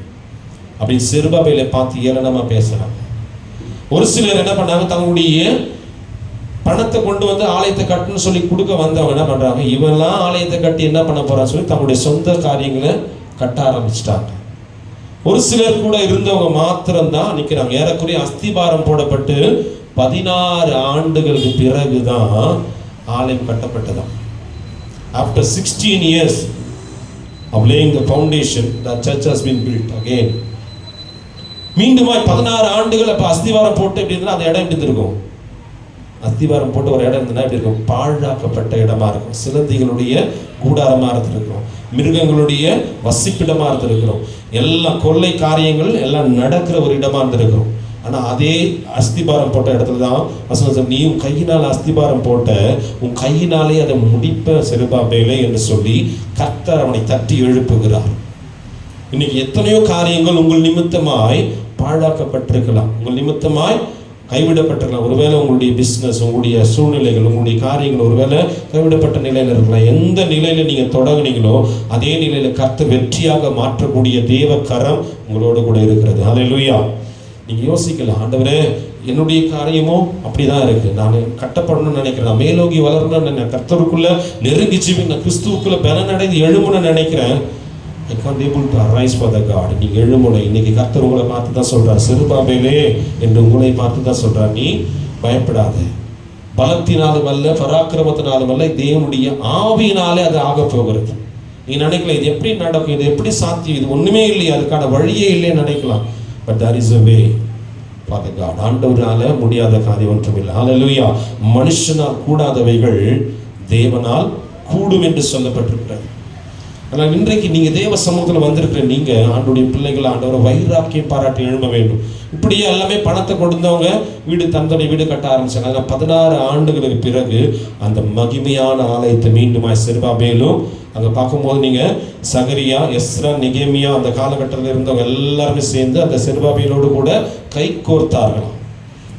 அப்படின்னு செருபாபேலை பார்த்து ஏளனமா பேசுறாங்க. ஒரு சிலர் என்ன பண்ணாங்க, தங்களுடைய பணத்தை கொண்டு வந்து ஆலயத்தை கட்டணும்னு சொல்லி கொடுக்க வந்தவங்க என்ன பண்றாங்க, இவெல்லாம் ஆலயத்தை கட்டி என்ன பண்ண போறான்னு சொல்லி தங்களுடைய சொந்த காரியங்களை கட்ட ஆரம்பிச்சிட்டாங்க. ஒரு சிலர் கூட இருந்தவங்க மாத்திரம்தான் நிற்கிறாங்க. ஏறக்குறைய அஸ்திபாரம் போடப்பட்டு 16 ஆண்டுகளுக்கு பிறகுதான் ஆலயம் கட்டப்பட்டதான். After 16 years of laying the foundation, the church has been built again. மீண்டுமாய் 16 ஆண்டுகள் அப்ப அஸ்திவாரம் போட்டு எப்படி இருந்தா அந்த இடம் எப்படி இருக்கும்? அஸ்திவாரம் போட்டு ஒரு இடம் இருந்தா எப்படி இருக்கும்? பாழாக்கப்பட்ட இடமா இருக்கும். சிலந்திகளுடைய கூடாரமா இருந்திருக்கும், மிருகங்களுடைய வசிப்பிடமா இருந்திருக்கிறோம், எல்லா கொள்ளை காரியங்கள் எல்லாம் நடக்கிற ஒரு இடமா இருந்திருக்கும். ஆனா அதே அஸ்திபாரம் போட்ட இடத்துல தான் வசனம், நீ உன் கையினால் அஸ்திபாரம் போட்ட, உன் கையினாலே அதை முடிப்ப செருபாபேலே என்று சொல்லி கர்த்தர் அவனை தட்டி எழுப்புகிறார். இன்னைக்கு எத்தனையோ காரியங்கள் உங்கள் நிமித்தமாய் பாழாக்கப்பட்டிருக்கலாம், உங்கள் நிமித்தமாய் கைவிடப்பட்டிருக்கலாம். ஒருவேளை உங்களுடைய பிஸ்னஸ், உங்களுடைய சூழ்நிலைகள், உங்களுடைய காரியங்கள் ஒருவேளை கைவிடப்பட்ட நிலையில் இருக்கலாம். எந்த நிலையில நீங்க தொடங்குனீங்களோ அதே நிலையில கர்த்தர் வெற்றியாக மாற்றக்கூடிய தேவ கரம் உங்களோடு கூட இருக்கிறது. ஹல்லேலூயா. நீங்க யோசிக்கலாம், ஆண்டவரே என்னுடைய காரியமும் அப்படிதான் இருக்கு, நான் கட்டப்படணும்னு நினைக்கிறேன், நான் மேலோங்கி வளரணும்னு, கர்த்தருக்குள்ள நெருங்கி நான் கிறிஸ்துவுக்குள்ள பலனடைந்து எழுமணும்னு நினைக்கிறேன். I can't able to arise for the God. நீ எழுமுனை. இன்னைக்கு கர்த்தர் உங்களை பார்த்து தான் சொல்றார், செருபாபேலே என்று உங்களை பார்த்து தான் சொல்றார், நீ பயப்படாத. பலத்தினாலும் அல்ல, பராக்கிரமத்தினாலும் அல்ல, தேவனுடைய ஆவியினாலே அது ஆக போகிறது. நீ நினைக்கலாம் இது எப்படி நடக்கும், இது எப்படி சாத்தியம், இது ஒண்ணுமே இல்லையா, அதுக்கான வழியே இல்லைன்னு நினைக்கலாம். But there is a way for the God. ஆண்டவரால முடியாத காரியம் ஒன்றும் இல்லை. ஹல்லேலூயா. மனுஷனால் கூடாதவைகள் தேவனால் கூடும் என்று சொல்லப்பட்டிருக்கிறது. ஆனால் இன்றைக்கு நீங்க தேவ சமூகத்தில் வந்திருக்கிற நீங்க ஆண்டவருடைய பிள்ளைகள் ஆண்டவரை வைராக்கியம் பாராட்டி எழும்ப வேண்டும். இப்படியே எல்லாமே பணத்தை கொடுத்தவங்க வீடு தந்தனை வீடு கட்ட ஆரம்பிச்சாங்க. 16 ஆண்டுகளுக்கு பிறகு அந்த மகிமையான ஆலயத்தை மீண்டுமாய் செருபாபேலும் அங்கே பார்க்கும்போது நீங்க சகரியா, எஸ்ரா, நெகேமியா அந்த காலகட்டத்தில் இருந்தவங்க எல்லாருமே சேர்ந்து அந்த செருபாபேலோடு கூட கை கோர்த்தார்களாம்.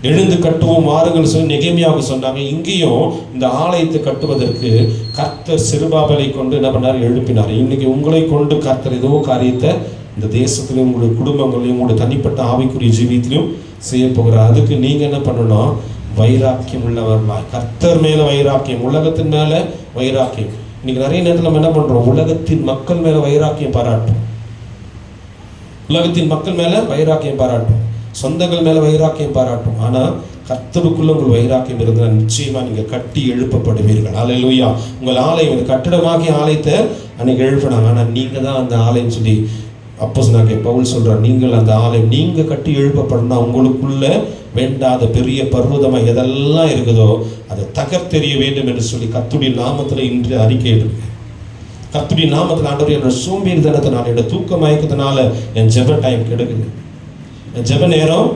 எழுந்து கட்டுவோம் வாருங்கள் சொல்லி நெகேமியாவுக்கு சொன்னாங்க. இங்கேயும் இந்த ஆலயத்தை கட்டுவதற்கு கர்த்தர் செருபாபேலை கொண்டு என்ன பண்ணார், எழுப்பினார். இன்னைக்கு உங்களை கொண்டு கர்த்தர் ஏதோ காரியத்தை இந்த தேசத்திலும் உங்களுடைய குடும்பங்களையும் உங்களுடைய தனிப்பட்ட ஆவிக்குரிய ஜீவியத்திலும் செய்ய போகிறார். அதுக்கு நீங்க என்ன பண்ணணும், வைராக்கியம் உள்ளவர்களாய், கர்த்தர் மேல வைராக்கியம், உலகத்தின் மேல வைராக்கியம். இன்னைக்கு நிறைய நேரத்தில் நம்ம என்ன பண்றோம், உலகத்தின் மக்கள் மேல வைராக்கியம் பாராட்டும், உலகத்தின் மக்கள் மேல வைராக்கியம் பாராட்டும், சொந்தங்கள் மேல வைராக்கியம் பாராட்டும். ஆனா கர்த்தருக்குள்ள உங்கள் வைராக்கியம் இருந்தால் நிச்சயமா நீங்க கட்டி எழுப்பப்படுவீர்கள். ஹல்லேலூயா. உங்கள் ஆலயம், இந்த கட்டிடமாகிய ஆலயத்தை அன்னைக்கு எழுப்பினாங்க. ஆனா நீங்க தான் அந்த ஆலயம் சொல்லி அப்போஸ்தலனாகிய பவுல் சொல்றார், நீங்கள் அந்த ஆலயம், நீங்க கட்டி எழுப்பப்படணும். உங்களுக்குள்ள வேண்டாத பெரிய பர்வதமா எதெல்லாம் இருக்குதோ அதை தகர்த்தெறிய வேண்டும் என்று சொல்லி கர்த்தருடைய நாமத்துல இன்று அறிக்கை எடுங்க. கர்த்தருடைய நாமத்தில் ஆண்டவரே, என்னோட சோம்பேறி தனத்தினால, என்னோட தூக்க மயக்கத்தினால என் ஜெப டைம் கெடுக்குது, ஜெப நேரம்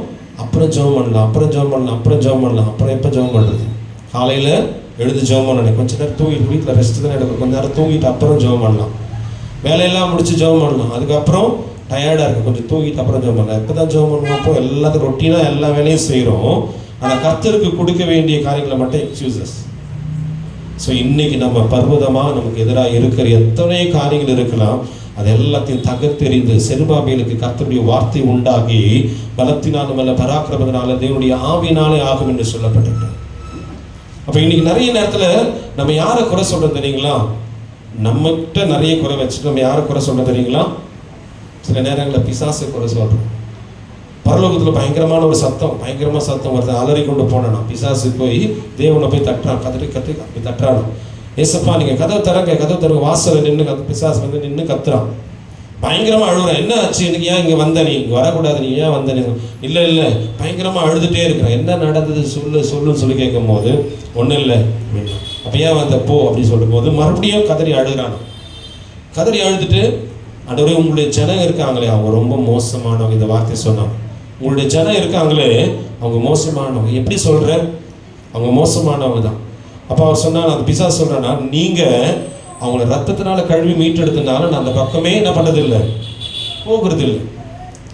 அப்புறம் ஜெபம் பண்ணலாம், அப்புறம் ஜெபம் பண்ணலாம், அப்புறம் ஜெபம் பண்ணலாம், அப்புறம் எப்போ ஜெபம் பண்ணுறது, காலையில் எழுந்து ஜெபம் பண்ணணும், கொஞ்ச நேரம் தூங்கிட்டு, வீட்டில் ரெஸ்ட் தான் எடுக்கும், கொஞ்ச நேரம் தூங்கிட்டு அப்புறம் ஜெபம் பண்ணலாம், வேலையெல்லாம் முடிச்சு ஜெபம் பண்ணலாம், அதுக்கப்புறம் டயர்டாக இருக்குது கொஞ்சம் தூங்கிட்டு அப்புறம் ஜெபம் பண்ணலாம். எப்போ தான் ஜெபம் பண்ணுவோம், அப்போ எல்லாத்துக்கும் ரொட்டீனாக எல்லா வேலையும் செய்கிறோம். ஆனால் கர்த்தருக்கு கொடுக்க வேண்டிய காரியங்களை மட்டும் எக்ஸ்கியூசஸ். ஸோ இன்னைக்கு நம்ம பர்வதமாக நமக்கு எதிராக இருக்கிற எத்தனை காரியங்கள் இருக்கலாம், அது எல்லாத்தையும் தகர்த்தெறிந்து செருபாபேலுக்கு கர்த்தருடைய வார்த்தை உண்டாகி பலத்தினாலும் அல்ல பராக்கிரமத்தினால தேவனுடைய ஆவியினாலே ஆகும் என்று சொல்லப்பட்டிருக்கிறது. அப்ப இன்னைக்கு நிறைய நேரத்துல நம்ம யாரை குறை சொல்றோம் தெரியுங்களா, நம்மகிட்ட நிறைய குறை வச்சுட்டு நம்ம யாரை குறை சொல்றோம் தெரியுங்களா, சில நேரங்களில் பிசாசை குறை சொல்றோம். பரலோகத்துல பயங்கரமான ஒரு சத்தம், பயங்கரமா சத்தம் வருது, அலறி கொண்டு போனா பிசாசு போய் தேவனை போய் தட்டுறான், கதறி கத்தி அப்படி தட்டுறான், ஏசப்பா நீங்க கதவை தரங்க வாசலை நின்று பிசாசு வந்து நின்று கத்துறான், பயங்கரமா அழுகுறான், என்ன ஆச்சு எனக்கு, ஏன் இங்க வந்த, நீ இங்க வரக்கூடாது, நீ ஏன் வந்த, நீ இல்ல பயங்கரமா அழுதுட்டே இருக்கிறான், என்ன நடந்தது சொல்லுன்னு சொல்லி கேட்கும் போது ஒன்றும் இல்லை, அப்ப ஏன் வந்த போ அப்படின்னு சொல்லும் போது மறுபடியும் கதறி அழுகிறான். கதறி அழுதுட்டு, ஆண்டவரே உங்களுடைய ஜனம் இருக்காங்களே அவங்க ரொம்ப மோசமானவங்க, இந்த வார்த்தை சொன்னாங்க, உங்களுடைய ஜனம் இருக்காங்களே அவங்க மோசமானவங்க. எப்படி சொல்ற, அவங்க மோசமானவங்க தான். அப்ப அவர் சொன்னா, அந்த பிசாசு சொல்றானா, நீங்க அவங்கள ரத்தத்தினால கழுவி மீட்டெடுத்தனால நான் அந்த பக்கமே என்ன பண்ணது இல்லை, போகிறது இல்லை.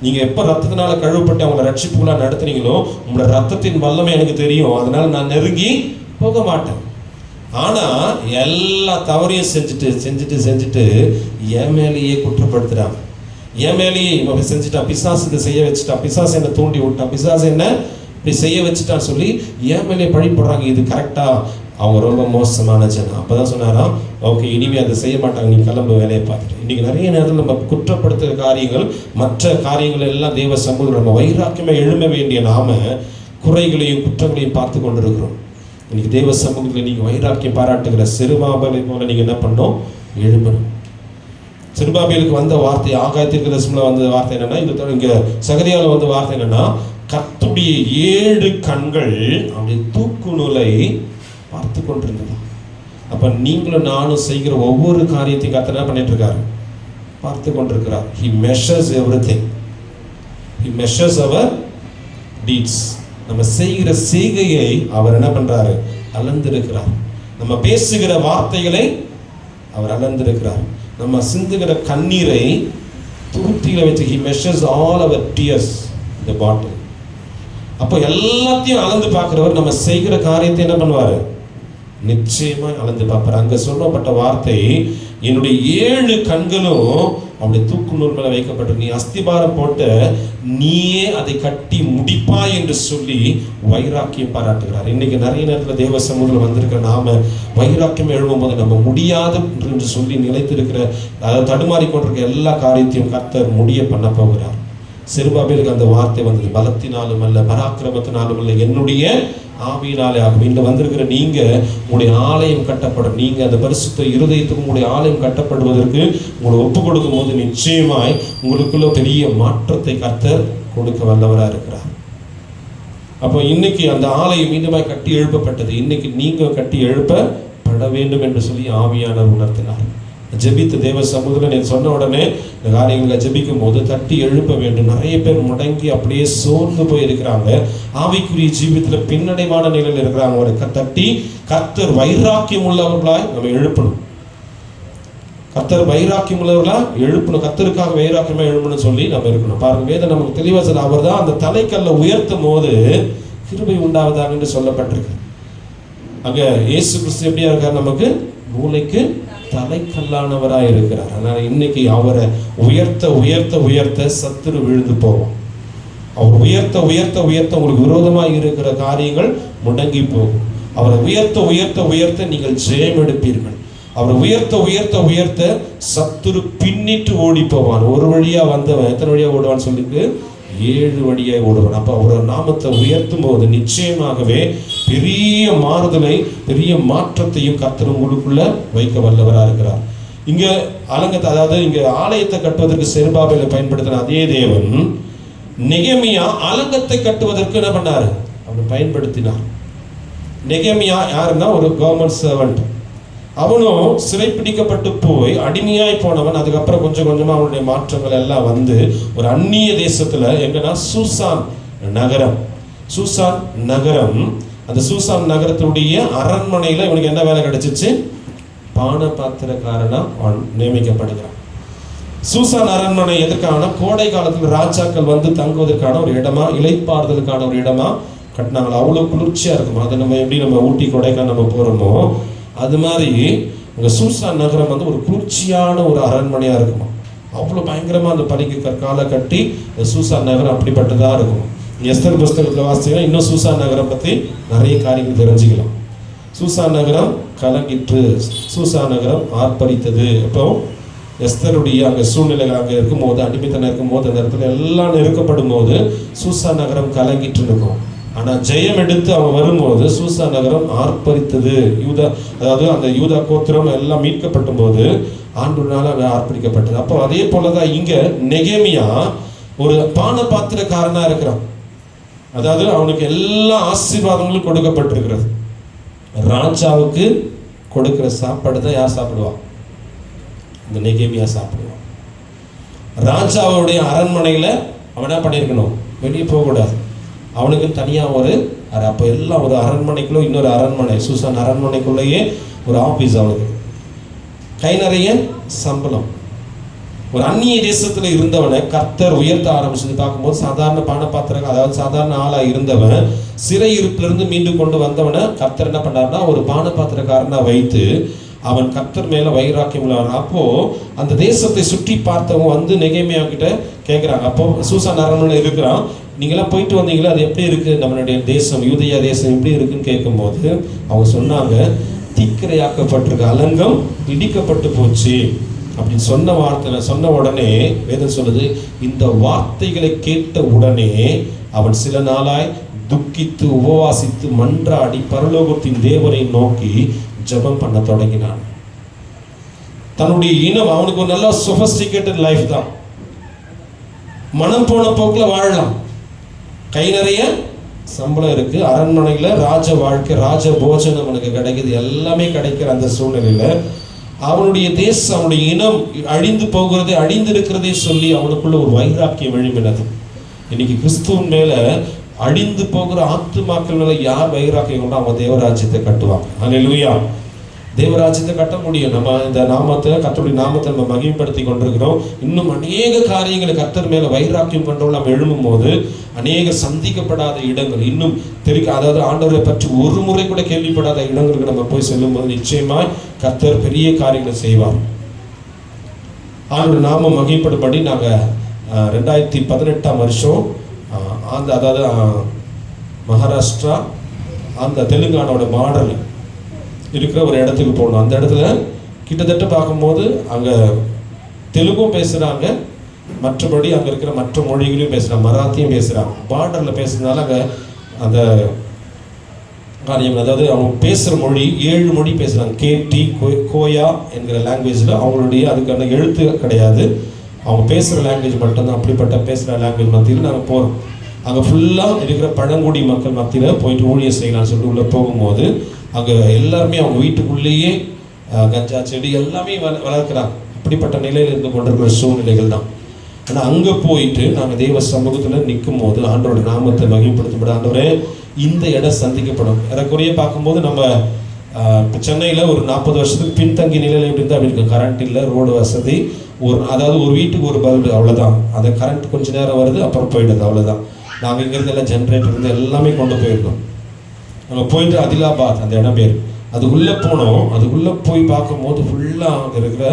நீங்க எப்ப ரத்தத்தினால கழுவப்பட்டு அவங்கள ரட்சிப்புகளா நடத்துனீங்களோ உங்களோட ரத்தத்தின் வல்லமை எனக்கு தெரியும், அதனால நான் நெருங்கி போக மாட்டேன். ஆனா எல்லா தவறையும் செஞ்சுட்டு என் மேலேயே குற்றப்படுத்துறாங்க, என் மேலேயே இவன் செஞ்சுட்டான், பிசாசு இதை செய்ய வச்சுட்டான், பிசாசு என்ன தூண்டி விட்டான், பிசாசு என்ன இப்படி செய்ய வச்சுட்டான்னு சொல்லி ஏன் மேலே பழி போடுறாங்க. இது கரெக்டா? அவங்க ரொம்ப மோசமான ஜனம். அப்பதான் சொன்னாராம், ஓகே இனிமே அதை செய்ய மாட்டாங்க, நீ கிளம்பு வேலையை பார்த்துட்டு. இன்னைக்கு நிறைய நேரத்தில் நம்ம குற்றப்படுத்துகிற காரியங்கள், மற்ற காரியங்கள் எல்லாம் தேவ சமூகத்தில் நம்ம வைராக்கியமா எழும்ப வேண்டிய நாம குறைகளையும் குற்றங்களையும் பார்த்து கொண்டிருக்கிறோம். இன்னைக்கு தேவ சமூகத்தில் நீங்க வைராக்கியம் பாராட்டுகிற செருபாபேலை போல நீங்க என்ன பண்ணணும்? எழும்பணும். செருபாபேலுக்கு வந்த வார்த்தை, ஆகாயத்திற்கு தரிசனத்துல வந்த வார்த்தை என்னன்னா, இங்க சகரியால வந்த வார்த்தை என்னன்னா, கர்த்தருடைய 7 கண்கள் அவருடைய தூக்கு நூலை பார்த்து கொண்டிருந்தது. அப்ப நீங்களும் நானும் செய்கிற ஒவ்வொரு காரியத்தையும் கர்த்தர் என்ன பண்ணிட்டு இருக்காரு? பார்த்து கொண்டிருக்கிறார். He measures everything. He measures our deeds. நம்ம செய்கிற செய்கையை அவர் என்ன பண்றாரு? அளந்திருக்கிறார். நம்ம பேசுகிற வார்த்தைகளை அவர் அளந்திருக்கிறார். நம்ம சிந்துகிற கண்ணீரை தூத்தில வச்சு He measures all our tears in the bottle. அப்போ எல்லாத்தையும் அளந்து பார்க்கிறவர் நம்ம செய்கிற காரியத்தை என்ன பண்ணுவாரு? நிச்சயமா அளந்து பார்ப்பார். அங்க சொல்லப்பட்ட வார்த்தை, என்னுடைய 7 கண்களும் அவருடைய தூக்கு நூல் மேல வைக்கப்பட்டு, நீ அஸ்திபாரம் போட்ட நீயே அதை கட்டி முடிப்பாய் என்று சொல்லி வைராக்கியம் பாராட்டுகிறார். இன்னைக்கு நிறைய நேரத்தில் தேவ சமூகத்தில் வந்திருக்கிற நாம வைராக்கியம் எழுவும் போது நம்ம முடியாது என்று சொல்லி நிலைத்திருக்கிற, அதாவது தடுமாறி கொண்டிருக்கிற எல்லா காரியத்தையும் கர்த்தர் முடிய பண்ண போகிறார். செருபாபேலுக்கு அந்த வார்த்தை வந்தது, பலத்தினாலும் அல்ல பராக்கிரமத்தினாலும் அல்ல, என்னுடைய ஆவியினாலே ஆகும். இன்று வந்திருக்கிற நீங்க உங்களுடைய ஆலயம் கட்டப்படும். நீங்க அந்த பரிசுத்த இருதயத்துக்கு உங்களுடைய ஆலயம் கட்டப்படுவதற்கு உங்களை ஒப்பு கொடுக்கும் போது நிச்சயமாய் உங்களுக்குள்ள பெரிய மாற்றத்தை கர்த்தர் கொடுக்க வல்லவராக இருக்கிறார். அப்போ இன்னைக்கு அந்த ஆலயம் மீண்டுமாய் கட்டி எழுப்பப்பட்டது. இன்னைக்கு நீங்க கட்டி எழுப்பப்பட வேண்டும் என்று சொல்லி ஆவியானவர் உணர்த்தினார். ஜெபித்து தேவ சமூகத்தில் நீ சொன்ன உடனே இந்த காரியங்களை ஜெபிக்கும் போது தட்டி எழுப்ப வேண்டும். நிறைய பேர் முடங்கி அப்படியே சோர்ந்து போய் இருக்கிறாங்க. ஆவிக்குரிய ஜீவிதத்தில் பின்னடைவான நிலையில் இருக்கிறாங்க. அவரை தட்டி கர்த்தர் வைராக்கியம் உள்ளவர்களாய் நம்ம எழுப்பணும். கர்த்தர் வைராக்கியம் உள்ளவர்களா எழுப்பணும். கர்த்தருக்காக வைராக்கியமா எழுப்பணும்னு சொல்லி நம்ம இருக்கணும். பாருங்க, வேதம் நமக்கு தெளிவா சொல்ல, அவர் தான் அந்த தலைக்கல்ல உயர்த்தும் போது கிருபை உண்டாவதாக என்று சொல்லப்பட்டிருக்கு. அங்க இயேசு கிறிஸ்து எப்படியா இருக்கார்? நமக்கு மூளைக்கு தலைக்கல்லானவராக இருக்கிறார். அதனால இன்னைக்கு அவரை உயர்த்த உயர்த்த உயர்த்த சத்துரு விழுந்து போவோம். அவர் உயர்த்த உயர்த்த உயர்த்த உங்களுக்கு விரோதமாக இருக்கிற காரியங்கள் முடங்கி போகும். அவரை உயர்த்த உயர்த்த உயர்த்த நீங்கள் ஜெயம் எடுப்பீர்கள். அவரை உயர்த்த உயர்த்த உயர்த்த சத்துரு பின்னிட்டு ஓடி போவான். ஒரு வழியா வந்தவன் எத்தனை வழியா ஓடுவான்னு சொல்லிட்டு 7 வழியாக ஓடுவான். அப்போ அவரோட நாமத்தை உயர்த்தும் போது நிச்சயமாகவே பெரிய மாறுதலை, பெரிய மாற்றத்தையும் கர்த்தர் உங்களுக்குள்ள வைக்க வல்லவராக இருக்கிறார். இங்க அலங்கத்தை, அதாவது இங்க ஆலயத்தை கட்டுவதற்கு செருபாபேலை பயன்படுத்தின அதே தேவன் நெகேமியா அலங்கத்தை கட்டுவதற்கு என்ன பண்ணாரு? அவர் பயன்படுத்தினார். நெகேமியா யாருன்னா ஒரு கவர்மெண்ட் சர்வெண்ட். அவனும் சிறைப்பிடிக்கப்பட்டு போய் அடிமையாய் போனவன். அதுக்கப்புறம் கொஞ்சம் கொஞ்சமா அவனுடைய மாற்றங்கள் எல்லாம் வந்து ஒரு அந்நிய தேசத்துல, எங்கன்னா சூசான் நகரம். சூசான் நகரம், அந்த சூசான் நகரத்துடைய அரண்மனையில இவனுக்கு என்ன வேலை கிடைச்சிச்சு? பான பாத்திரக்காரனா நியமிக்கப்படுகிறான். சூசான் அரண்மனை எதற்கான? கோடை காலத்தில் ராஜாக்கள் வந்து தங்குவதற்கான ஒரு இடமா, இளைப்பாறுதலுக்கான ஒரு இடமா கட்டினாங்க. அவ்வளவு குளிர்ச்சியா இருக்கும். அதை நம்ம எப்படி நம்ம ஊட்டி கொடைக்கானல் நம்ம போறோமோ அது மாதிரி உங்க சூசான் நகரம் வந்து ஒரு குளிர்ச்சியான ஒரு அரண்மனையா இருக்குமா. அவ்வளவு பயங்கரமா அந்த பலிக்கு கற்கால கட்டி சூசான் நகரம் அப்படிப்பட்டதா இருக்கும். எஸ்தர் புஸ்தகத்துல வாசிச்சீங்கன்னா இன்னும் சூசான் நகரம் பத்தி நிறைய காரியங்கள் தெரிஞ்சுக்கலாம். சூசான் நகரம் கலங்கிற்று, சூசான் நகரம் ஆர்ப்பரித்தது. இப்போ எஸ்தருடைய அங்கே சூழ்நிலைகள் அங்கே இருக்கும் போது, அடிமைத்தனம் இருக்கும் போது, அந்த இடத்துல எல்லாம் நெருக்கப்படும் போது சூசான் நகரம் கலங்கிட்டு இருக்கும். ஆனால் ஜெயம் எடுத்து அவன் வரும்போது சூசான் நகரம் ஆர்ப்பரித்தது. யூதா, அதாவது அந்த யூதா கோத்திரம் எல்லாம் மீட்கப்படும் போது ஆண்டவரால் அங்கே ஆர்ப்பரிக்கப்பட்டது. அப்போ அதே போலதான் இங்க நெகேமியா ஒரு பான பாத்திரக்காரனா இருக்கிறான். அதாவது அவனுக்கு எல்லா ஆசீர்வாதங்களும் கொடுக்கப்பட்டிருக்கிறது. ராஜாவுக்கு கொடுக்கிற சாப்பாடு தான் யார் சாப்பிடுவா? இந்த நெகேமியா சாப்பிடுவான். ராஜாவுடைய அரண்மனையில அவன் என்ன பண்ணியிருக்கணும்? வெளியே போகக்கூடாது. அவனுக்கு தனியாக ஒரு அப்போ எல்லாம் ஒரு அரண்மனைக்குள்ள இன்னொரு அரண்மனை, சூசான் அரண்மனைக்குள்ளேயே ஒரு ஆபீஸ், அவனுக்கு கை நிறைய சம்பளம். ஒரு அந்நிய தேசத்துல இருந்தவனை கர்த்தர் உயர்த்த ஆரம்பிச்சது பார்க்கும்போது சாதாரண பானபாத்திரம், அதாவது சாதாரண ஆளா இருந்தவன் சிறை இருப்பிலிருந்து மீண்டும் கொண்டு வந்தவனை கர்த்தர் என்ன பண்ணார்னா ஒரு பானபாத்திரக்காரனா வைத்து அவன் கர்த்தர் மேல வைராக்கியம் உள்ளவன். அப்போ அந்த தேசத்தை சுற்றி பார்த்தவங்க வந்து நெகேமியா கிட்ட கேட்கிறாங்க. அப்போ சூசான் அரண்மனை இருக்கிறான், நீங்களாம் போயிட்டு வந்தீங்களா, அது எப்படி இருக்குது நம்மளுடைய தேசம், யூதேயா தேசம் எப்படி இருக்குன்னு கேட்கும்போது அவங்க சொன்னாங்க, தீக்கிரையாக்கப்பட்டிருக்க அலங்கம் இடிக்கப்பட்டு போச்சு அப்படின்னு சொன்ன உடனே வேதம் சொல்லுது, இந்த வார்த்தைகளை கேட்ட உடனே அவன் சில நாளாய் துக்கித்து உபவாசித்து மன்றாடி பரலோகத்தின் தேவனை நோக்கி ஜெபம் பண்ண தொடங்கினான். தன்னுடைய இனம், அவனுக்கு ஒரு நல்ல சொஃபஸ்டிகேட்டட் லைஃப் தான், மனம் போன போக்கில் வாழலாம், கை நிறைய சம்பளம் இருக்கு, அரண்மனையில் ராஜ வாழ்க்கை, ராஜ போஜனம் அவனுக்கு கிடைக்குது, எல்லாமே கிடைக்கிற அந்த சூழ்நிலையில அவனுடைய தேசம், அவனுடைய இனம் அழிந்து போகிறதே, அழிந்து இருக்கிறதே சொல்லி அவனுக்குள்ள ஒரு வைராக்கியம் எழும்பினது. இன்னைக்கு கிறிஸ்துவின் மேல அழிந்து போகிற ஆத்துமாக்கள் மேல யார் வைராக்கியம் கொண்டு அவங்க தேவராஜ்யத்தை கட்டுவாங்க. அல்லேலூயா. தேவராஜ்யத்தை கட்ட முடியும். நம்ம இந்த நாமத்தை, கர்த்தருடைய நாமத்தை நம்ம மகிமைப்படுத்தி கொண்டிருக்கிறோம். இன்னும் அநேக காரியங்களை கர்த்தர் மேல வைராக்கியம் கொண்டு நம்ம எழும்பும் போது அநேக சந்திக்கப்படாத இடங்கள், இன்னும் அதாவது ஆண்டவரை பற்றி ஒரு முறை கூட கேள்விப்படாத இடங்களுக்கு நம்ம போய் செல்லும் போது நிச்சயமாய் கர்த்தர் பெரிய காரியங்களை செய்வார். ஆண்டவருடைய நாம மகிமைப்படும்படி நாங்கள் 2018 வருஷம் அதாவது மகாராஷ்டிரா அந்த தெலுங்கானாவோட மாடல் இருக்கிற ஒரு இடத்துக்கு போகணும். அந்த இடத்துல கிட்டத்தட்ட பார்க்கும்போது அங்கே தெலுங்கும் பேசுகிறாங்க, மற்றபடி அங்கே இருக்கிற மற்ற மொழிகளையும் பேசுகிறாங்க, மராத்தியும் பேசுகிறாங்க. பார்டரில் பேசுறதுனால அங்கே அந்த காரியம், அதாவது அவங்க பேசுகிற மொழி 7 மொழி பேசுகிறாங்க. கேட்டி கோயா என்கிற லாங்குவேஜில் அவங்களுடைய அதுக்கான எழுத்து கிடையாது, அவங்க பேசுகிற லாங்குவேஜ் மட்டும்தான். அப்படிப்பட்ட பேசுகிற லாங்குவேஜ் மத்தியில் நாங்கள் போகிறோம். அங்கே ஃபுல்லாக இருக்கிற பழங்குடி மக்கள் மத்தியில் போயிட்டு ஊழியம் செய்யலாம்னு சொல்லிட்டு உள்ளே போகும்போது அங்கே எல்லாருமே அவங்க வீட்டுக்குள்ளேயே கஞ்சா செடி எல்லாமே வளர்க்குறாங்க. அப்படிப்பட்ட நிலையில் இருந்து கொண்டிருக்கிற சூழ்நிலைகள் தான். ஆனால் அங்கே போயிட்டு நாங்கள் தெய்வ சமூகத்தில் நிற்கும் போது ஆண்டவருடைய நாமத்தை மகிமைப்படுத்தப்படும். ஆண்டவரே, இந்த இடம் சந்திக்கப்படும். ஏறக்குறைய பார்க்கும்போது நம்ம இப்போ சென்னையில் ஒரு 40 வருஷத்துக்கு பின்தங்கி நிலையில் எப்படி இருந்தால் அப்படி இருக்கும். கரண்ட் இல்லை, ரோடு வசதி, அதாவது ஒரு வீட்டுக்கு ஒரு பல்பு, அவ்வளோதான். அந்த கரண்ட் கொஞ்சம் நேரம் வருது, அப்புறம் போயிடுது, அவ்வளோதான். நாங்கள் இங்கேருந்து எல்லாம் ஜென்ரேட்டர் இருந்து எல்லாமே கொண்டு போயிருக்கோம். நம்ம போயிட்டு அதிலாபாத் அந்த இடம் பேர், அதுக்குள்ளே போனோம். அதுக்குள்ளே போய் பார்க்கும்போது ஃபுல்லாக அங்கே இருக்கிற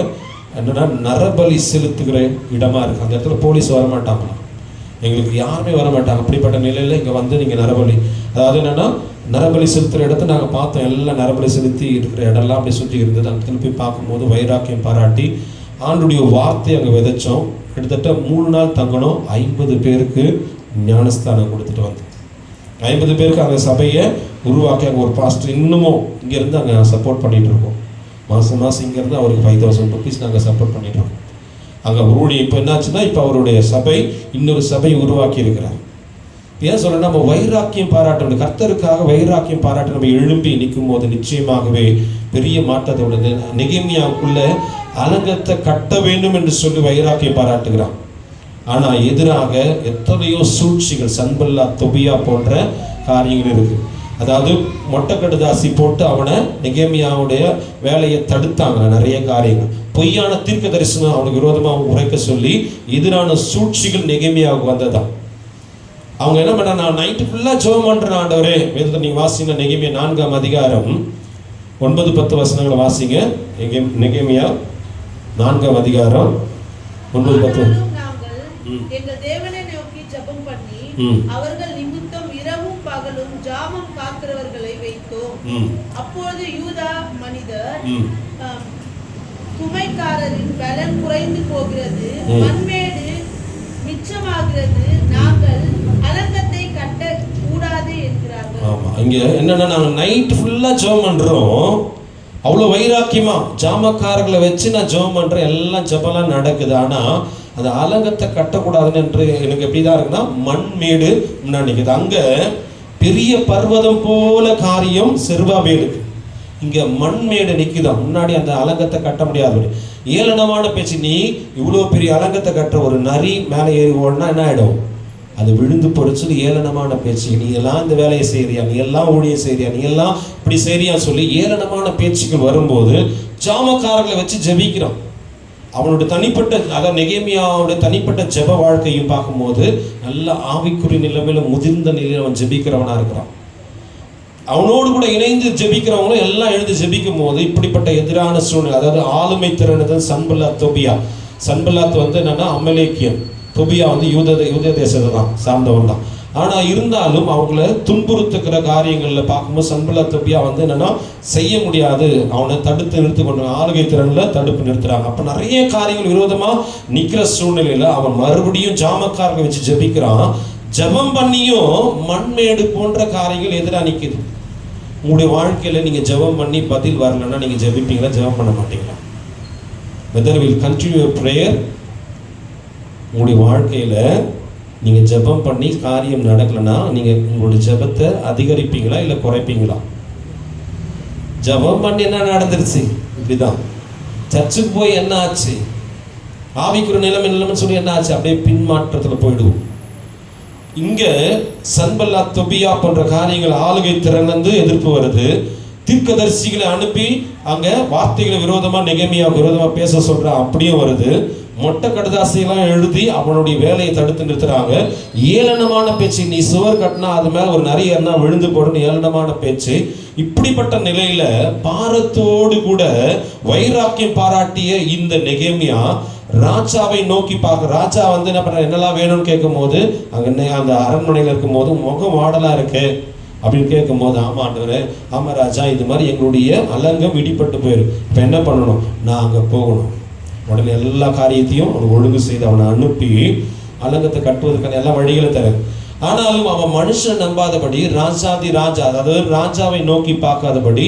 என்னென்னா நரபலி செலுத்துகிற இடமா இருக்குது. அந்த இடத்துல போலீஸ் வரமாட்டாங்க, எங்களுக்கு யாருமே வரமாட்டாங்க. அப்படிப்பட்ட நிலையில் இங்கே வந்து நீங்கள் நரபலி, அதாவது என்னென்னா நரபலி செலுத்துகிற இடத்த நாங்கள் பார்த்தோம். எல்லாம் நரபலி செலுத்தி இருக்கிற இடம்லாம் அப்படி சுற்றி இருந்தது. அந்த இடத்துல போய் பார்க்கும்போது வைராக்கியம் பாராட்டி ஆண்டுடைய வார்த்தை அங்கே விதைச்சோம். கிட்டத்தட்ட 3 நாள் தங்கணும். 50 பேருக்கு ஞானஸ்தானம் கொடுத்துட்டு வந்தோம். 50 பேருக்கு அங்கே சபையை உருவாக்கி அங்கே ஒரு பாஸ்டர் இன்னமும் இங்கேருந்து அங்கே சப்போர்ட் பண்ணிகிட்டு இருக்கோம். மாதம் இங்கேருந்து அவருக்கு 5000 ருபீஸ் நாங்கள் சப்போர்ட் பண்ணிகிட்டு இருக்கோம். அங்கே ஊழியம் இப்போ என்னாச்சுன்னா, இப்போ அவருடைய சபை இன்னொரு சபை உருவாக்கி இருக்கிறார். ஏன் சொல்ல, நம்ம வைராக்கியம் பாராட்டணும், கர்த்தருக்காக வைராக்கியம் பாராட்ட நம்ம எழும்பி நிற்கும் போது நிச்சயமாகவே பெரிய மாற்றத்தோட நெகேமியாவுக்குள்ள அலங்கத்தை கட்ட வேண்டும் என்று சொல்லி வைராக்கியம் பாராட்டுகிறான். ஆனால் எதிராக எத்தனையோ சூழ்ச்சிகள், சன்பல்லா தொபியா போன்ற காரியங்கள் இருக்கு. அதாவது மொட்டைக்கடுதாசி போட்டு அவனை நெகேமியாவுடைய வேலையை தடுத்தாங்க. நிறைய காரியங்கள், பொய்யான தீர்க்க தரிசனம் அவனுக்கு விரோதமாக உரைக்க சொல்லி எதிரான சூழ்ச்சிகள் நெகேமியாவுக்கு வந்ததான். அவங்க என்ன பண்ண, நான் நைட்டு ஃபுல்லாக ஜெபம் பண்ணுறேன் ஆண்டவரே. வேதத்தை நீங்கள் வாசிங்க, நெகேமியா 4ஆம் அதிகாரம் 9-10 வசனங்களை வாசிங்க. நெகேமியா 4ஆம் அதிகாரம் 9-10. எங்கள் தேவனை நோக்கி ஜெபம் பண்ணி அவர்கள் நிமித்தம் இரவும் பகலும் ஜாமம் காக்கிறவர்களை வைத்தோம். அப்பொழுது யூதா மனிதர் சுமைக்காரரின் பலன் குறைந்து போகிறது, மண்மேடு மிச்சமாகிறது, நாங்கள் அலங்கத்தை கட்ட கூடாது என்கிறார்கள். ஆமா, இங்க என்னன்னா நாங்கள் நைட் ஃபுல்லா ஜெபம் பண்றோம். அவ்வளோ வைராக்கியமா ஜாமக்காரர்களை வச்சு நான் ஜெபம் பண்றேன், எல்லாம் ஜெபம்லாம் நடக்குது. ஆனா அந்த அலங்கத்தை கட்டக்கூடாதுன்னு என்று எனக்கு எப்படிதான் இருக்குன்னா, மண்மேடு முன்னாடி நிற்குது. அங்க பெரிய பர்வதம் போல காரியம் செருபாபேலுக்கு, இங்க மண்மேடு நிற்குதான் முன்னாடி. அந்த அலங்கத்தை கட்ட முடியாது. ஏளனமான பேச்சு, நீ இவ்வளோ பெரிய அலங்கத்தை கட்டுற ஒரு நரி மேலே ஏறி ஓடனா என்ன ஆகிடும், அது விழுந்து பொறிச்சு ஏளனமான பேச்சு. நீ எல்லாம் இந்த வேலையை செய்யறியா, நீ எல்லாம் ஊழியம் செய்யறியா, நீ எல்லாம் இப்படி செய்யறியா சொல்லி ஏளனமான பேச்சுக்கள் வரும்போது ஜாமக்காரர்களை வச்சு ஜெபிக்கிறான். அவனுடைய தனிப்பட்ட, அதாவது நெகேமியாவுடைய தனிப்பட்ட ஜெப வாழ்க்கையும் பார்க்கும்போது நல்ல ஆவிக்குறி நிலைமையில முதிர்ந்த நிலையில் அவன் ஜெபிக்கிறவனா இருக்கிறான். அவனோடு கூட இணைந்து ஜெபிக்கிறவங்களும் எல்லாம் எழுந்து ஜெபிக்கும் போது இப்படிப்பட்ட எதிரான சூழ்நிலை, அதாவது ஆளுமை திறனது சன்பல்லாத் தொபியா. சன்பல்லாத் வந்து என்னன்னா அமலேக்கியன், தொபியா வந்து யூத தேசத்தை தான் சார்ந்தவன் தான். ஆனா இருந்தாலும் அவங்கள துன்புறுத்துக்கிற காரியங்கள்ல பார்க்கும்போது சன்பல்லாத் தொபியா வந்து என்னன்னா செய்ய முடியாது, அவனை தடுத்து நிறுத்தி கொண்டு ஆளுகை திறன்ல தடுப்பு நிறுத்துறாங்க. அப்ப நிறைய காரியங்கள் விரோதமா நிக்கிற சூழ்நிலையில அவன் மறுபடியும் ஜாமக்காரங்க வச்சு ஜெபிக்கிறான். ஜெபம் பண்ணியும் மண்மேடு போன்ற காரியங்கள் எதிராக நிக்குது. உங்களுடைய வாழ்க்கையில நீங்க ஜெபம் பண்ணி பதில் வரலன்னா நீங்க ஜெபிப்பீங்களா, ஜெபம் பண்ண மாட்டீங்களா? whether will continue your prayer, உங்களுடைய வாழ்க்கையில நீங்க ஜெபம் பண்ணி காரியம் நடக்கலன்னா நீங்க உங்களுடைய ஜெபத்தை அதிகரிப்பீங்களா இல்ல குறைப்பீங்களா? ஜெபம் பண்ணி என்ன நடந்துருச்சு, இப்படிதான். சர்ச்சுக்கு போய் என்ன ஆச்சு, ஆவிக்குரிய நிலைமை சொல்லி என்ன ஆச்சு, அப்படியே பின்மாற்றத்துல போயிடுவோம். இங்க சன்பல்லாத் தொபியா போன்ற காரியங்கள் ஆளுகை திறந்து எதிர்ப்பு வருது. தீர்க்கதரிசிகளை அனுப்பி அங்க வார்த்தைகளை விரோதமா நெகேமியாவுக்கு விரோதமா பேச சொல்றான், அப்படியும் வருது. மொட்டை கடுதாசியெல்லாம் எழுதி அவனுடைய வேலையை தடுத்து நிறுத்துறாங்க. ஏளனமான பேச்சு, நீ சுவர் கட்டினா அது மேல ஒரு நிறைய என்ன விழுந்து போடுன்னு ஏளனமான பேச்சு. இப்படிப்பட்ட நிலையில பாரத்தோடு கூட வைராக்கியம் பாராட்டிய இந்த நெகேமியா ராஜாவை நோக்கி பார்க்க, ராஜா வந்து என்ன பண்ற, என்னெல்லாம் வேணும்னு கேட்கும் போது அங்க அந்த அரண்மனையில இருக்கும் போது முகம் வாடலா இருக்கு அப்படின்னு கேட்கும் போது, ஆமா ஆண்டவரே, ஆமா ராஜா, இது மாதிரி எங்களுடைய அலங்கம் இடிப்பட்டு போயிடும், இப்ப என்ன பண்ணணும், நான் அங்க போகணும். உடனே எல்லா காரியத்தையும் அவனுக்கு ஒழுங்கு செய்து அவனை அனுப்பி அலங்கத்தை கட்டுவதற்கான எல்லா வழிகளும் தர. ஆனாலும் அவன் மனுஷன் நம்பாதபடி ராஜாதி ராஜா, அதாவது ராஜாவை நோக்கி பார்க்காதபடி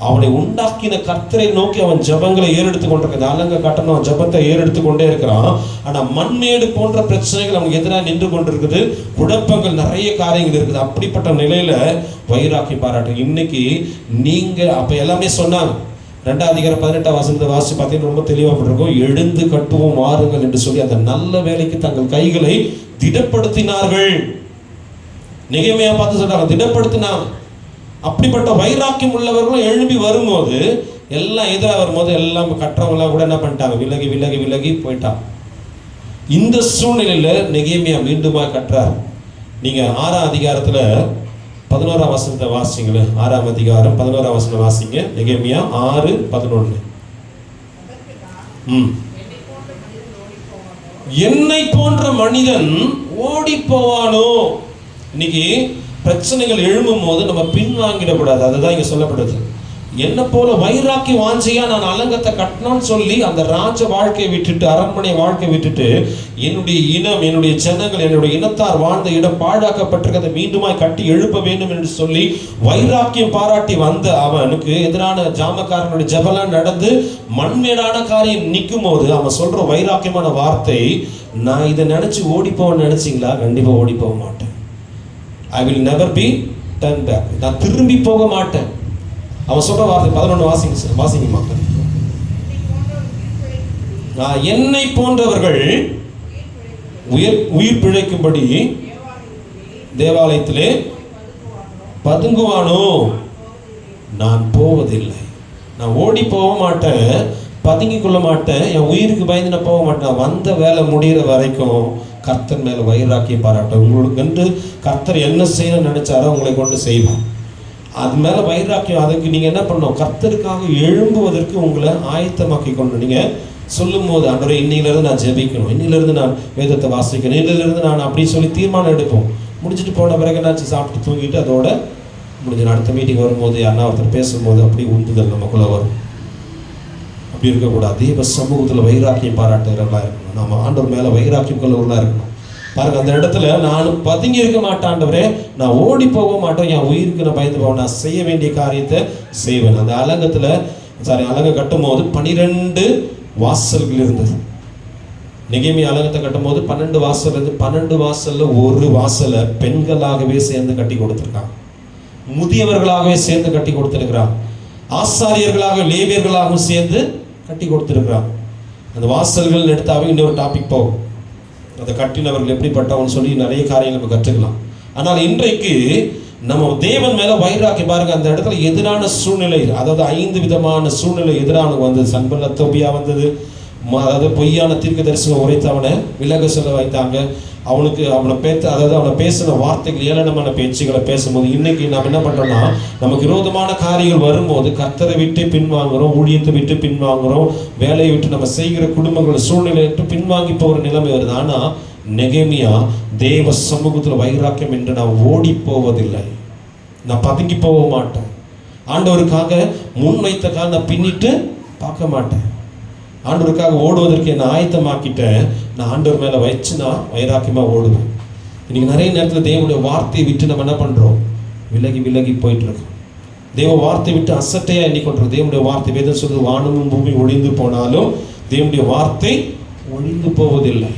அவனை உண்டாக்கின கர்த்தரை நோக்கி அவன் ஜபங்களை ஏறெடுத்து கொண்டிருக்கிறது. அலங்க கட்டணும், ஜபத்தை ஏறெடுத்து கொண்டே இருக்கிறான். ஆனா மண்மேடு போன்ற பிரச்சனைகள் அவனுக்கு எதிராக நின்று கொண்டிருக்குது. குழப்பங்கள், நிறைய காரியங்கள் இருக்குது. அப்படிப்பட்ட நிலையில வைராக்கி பாராட்டு. இன்னைக்கு நீங்க அப்ப எல்லாமே சொன்னாங்க. 2 அதிகாரம் 18 வசனத்தை வாசி பார்த்தீங்கன்னா ரொம்ப தெளிவாக எழுந்து கட்டுவோம் வாருங்கள் என்று சொல்லி அந்த நல்ல வேலைக்கு தங்கள் கைகளை திடப்படுத்தினார்கள். நெகேமியா பார்த்து சொல்றாங்க, திடப்படுத்தினாங்க. அப்படிப்பட்ட வைராக்கியம் உள்ளவர்களும் எழும்பி வரும்போது, எல்லாம் எதிராக வரும்போது எல்லாம் கட்டுறவங்களாம் கூட என்ன பண்ணிட்டாங்க, விலகி விலகி விலகி போயிட்டாங்க. இந்த சூழ்நிலையில நெகேமியா மீண்டுமா கட்டுறார். நீங்க 6ஆம் அதிகாரத்துல 11ஆம் வசனத்தை வாசிங்களேன். 6ஆம் அதிகாரம் 11ஆம் வசனம் வாசிங்க. நெகேமியா 6:11. என்னை போன்ற மனிதன் ஓடி போவானோ. இன்னைக்கு பிரச்சனைகள் எழும்பும் போது நம்ம பின்வாங்கிடக்கூடாது. அதுதான் இங்க சொல்லப்படுது. என்ன போல வைராக்கி வாஞ்சையா நான் அலங்கத்தை கட்டணும்னு சொல்லி அந்த ராஜ வாழ்க்கையை விட்டுட்டு, அரண்மனை வாழ்க்கை விட்டுட்டு, என்னுடைய இனம், என்னுடைய ஜனங்கள், என்னுடைய இனத்தார் வாழ்ந்த இடம் பாழாக்கப்பட்டிருக்கிறதை மீண்டுமாய் கட்டி எழுப்ப வேண்டும் என்று சொல்லி வைராக்கியம் பாராட்டி வந்த அவனுக்கு எதிரான ஜாமக்காரனுடைய ஜபலாம் நடந்து மண்மேடான காரியம் நிற்கும் போது அவன் சொல்ற வைராக்கியமான வார்த்தை, நான் இதை நினைச்சு ஓடி போவேன்னு நினைச்சீங்களா? கண்டிப்பா ஓடி போக மாட்டேன். I will never be turned back. நான் திரும்பி போக மாட்டேன். அவன் சொல்ற வார்த்தை 11 வாசிங்க மக்கள். என்னை போன்றவர்கள் உயிர் பிழைக்கும்படி தேவாலயத்திலே பதுங்குவானோ. நான் போவதில்லை. நான் ஓடி போக மாட்டேன், பதுங்கி கொள்ள மாட்டேன், என் உயிருக்கு பயந்து நான் போக மாட்டேன். வந்த வேலை முடிகிற வரைக்கும் கர்த்தர் மேல வைராக்கிய பாராட்ட. உங்களுக்கு வந்து கர்த்தர் என்ன செய்யணும்னு நினைச்சாரோ உங்களை கொண்டு செய்வார். அது மேல வைராக்கியம். அதுக்கு நீங்க என்ன பண்ணணும், கர்த்தருக்காக எழும்புவதற்கு உங்களை ஆயத்தமாக்கி கொண்டு நீங்க சொல்லும் போது, ஆண்டவரே இன்னையிலிருந்து நான் ஜெபிக்கணும், இன்னையிலிருந்து நான் வேதத்தை வாசிக்கணும், இன்னையிலிருந்து நான் அப்படி சொல்லி தீர்மானம் எடுப்போம். முடிச்சுட்டு போன பிறகு என்னாச்சு, சாப்பிட்டு தூங்கிட்டு அதோட முடிஞ்சு அடுத்த மீட்டிங் வரும்போது யாருன்னா ஒருத்தர் பேசும்போது அப்படி உந்துதல் நமக்குள்ள வரும். அப்படி இருக்கக்கூடாது. தேவ சமூகத்தில் வைராக்கியம் பாராட்டுகிறவர்களா இருக்கணும். நம்ம ஆண்டவர் மேல வைராக்கியம் கொள்ளவர்களா இருக்கணும். பாருங்க, அந்த இடத்துல நான் பதுங்கி இருக்க மாட்டாண்டவரே, நான் ஓடி போக மாட்டேன், என் உயிருக்கு நான் பயந்து போவேன், நான் செய்ய வேண்டிய காரியத்தை செய்வேன். அந்த அலங்கத்துல அலங்க கட்டும் போது 12 வாசல்கள் இருந்தது. நெகேமியா அலங்கத்தை கட்டும் போது 12 வாசல் இருந்து 12 வாசல்ல ஒரு வாசலை பெண்களாகவே சேர்ந்து கட்டி கொடுத்திருக்காங்க, முதியவர்களாகவே சேர்ந்து கட்டி கொடுத்திருக்கிறாங்க, ஆசாரியர்களாக லேவியர்களாகவும் சேர்ந்து கட்டி கொடுத்திருக்கிறாங்க. அந்த வாசல்கள் எடுத்தாவே இன்னொரு டாபிக் போகும். அதை கட்டினவர்கள் எப்படிப்பட்டவன்னு சொல்லி நிறைய காரியங்கள் நம்ம கற்றுக்கலாம். ஆனால் இன்றைக்கு நம்ம தேவன் மேல வைராக்கி பாருங்க. அந்த இடத்துல எதிரான சூழ்நிலை, அதாவது 5 விதமான சூழ்நிலை எதிரான வந்தது. சன்பல்லாத் தொபியா வந்தது. அதாவது பொய்யான தீர்க்க தரிசனம் உரைத்து அவனை விலக சொல்ல வைத்தாங்க. அவனை பேசின வார்த்தைகள், ஏளனமான பேச்சுகளை பேசும்போது, இன்னைக்கு நாம் என்ன பண்றோம்னா, நமக்கு விரோதமான காரியங்கள் வரும்போது கர்த்தரை விட்டு பின்வாங்குறோம், ஊழியத்தை விட்டு பின்வாங்குறோம், வேலையை விட்டு நம்ம செய்கிற குடும்பங்களோட சூழ்நிலை விட்டு பின்வாங்கி போகிற நிலைமை வருது. ஆனா நெகேமியா தேவ சமூகத்தில் வைராக்கியம் என்று நான் ஓடி போவதில்லை, நான் பதுங்கி போக மாட்டேன், ஆண்டவருக்காக முன்வைத்த கால் நான் பின்னிட்டு பார்க்க மாட்டேன், ஆண்டவருக்காக ஓடுவதற்கு என்னை ஆயத்தமாக்கிட்டேன், நான் ஆண்டவர் மேலே வச்சு நான் வைராக்கியமாக ஓடுவேன். இன்னைக்கு நிறைய நேரத்தில் தேவனுடைய வார்த்தையை விட்டு நம்ம என்ன பண்ணுறோம், விலகி விலகி போயிட்டு இருக்கோம். தேவ வார்த்தை விட்டு அசட்டையாக எண்ணிக்கொண்டிருக்கோம். தேவனுடைய வார்த்தை வேதம் சொல்றது வானமும் பூமி ஒழிந்து போனாலும் தேவனுடைய வார்த்தை ஒழிந்து போவதில்லை.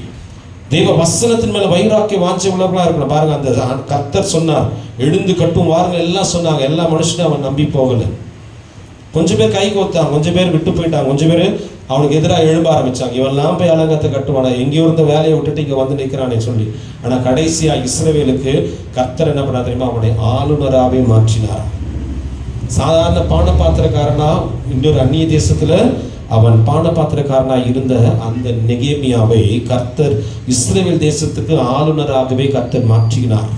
தேவ வசனத்தின் மேல வைராக்கிய வாஞ்சை உள்ளவர்களா இருக்கணும். பாருங்க, அந்த கர்த்தர் சொன்னார், எழுந்து கட்டும் வாருங்க எல்லாம் சொன்னாங்க. எல்லா மனுஷனும் அவன் நம்பி போகல. கொஞ்சம் பேர் கை கோத்தாங்க, கொஞ்சம் பேர் விட்டு போயிட்டாங்க, கொஞ்சம் பேர் அவனுக்கு எதிராக எழும்ப ஆரம்பிச்சாங்க. இவெல்லாம் போய் அலங்கத்தை கட்டுவானா, எங்கேயோ இருந்த வேலையை விட்டுட்டு இங்கே வந்து நிற்கிறானே சொல்லி. ஆனால் கடைசியாக இஸ்ரவேலுக்கு கர்த்தர் என்ன பண்ணா தெரியுமா, அவனை ஆளுநராகவே மாற்றினார். சாதாரண பானபாத்திரக்காரனா இன்னொரு அந்நிய தேசத்தில் அவன் பானபாத்திரக்காரனா இருந்த அந்த நெகேமியாவை கர்த்தர் இஸ்ரவேல் தேசத்துக்கு ஆளுநராகவே கர்த்தர் மாற்றினார்.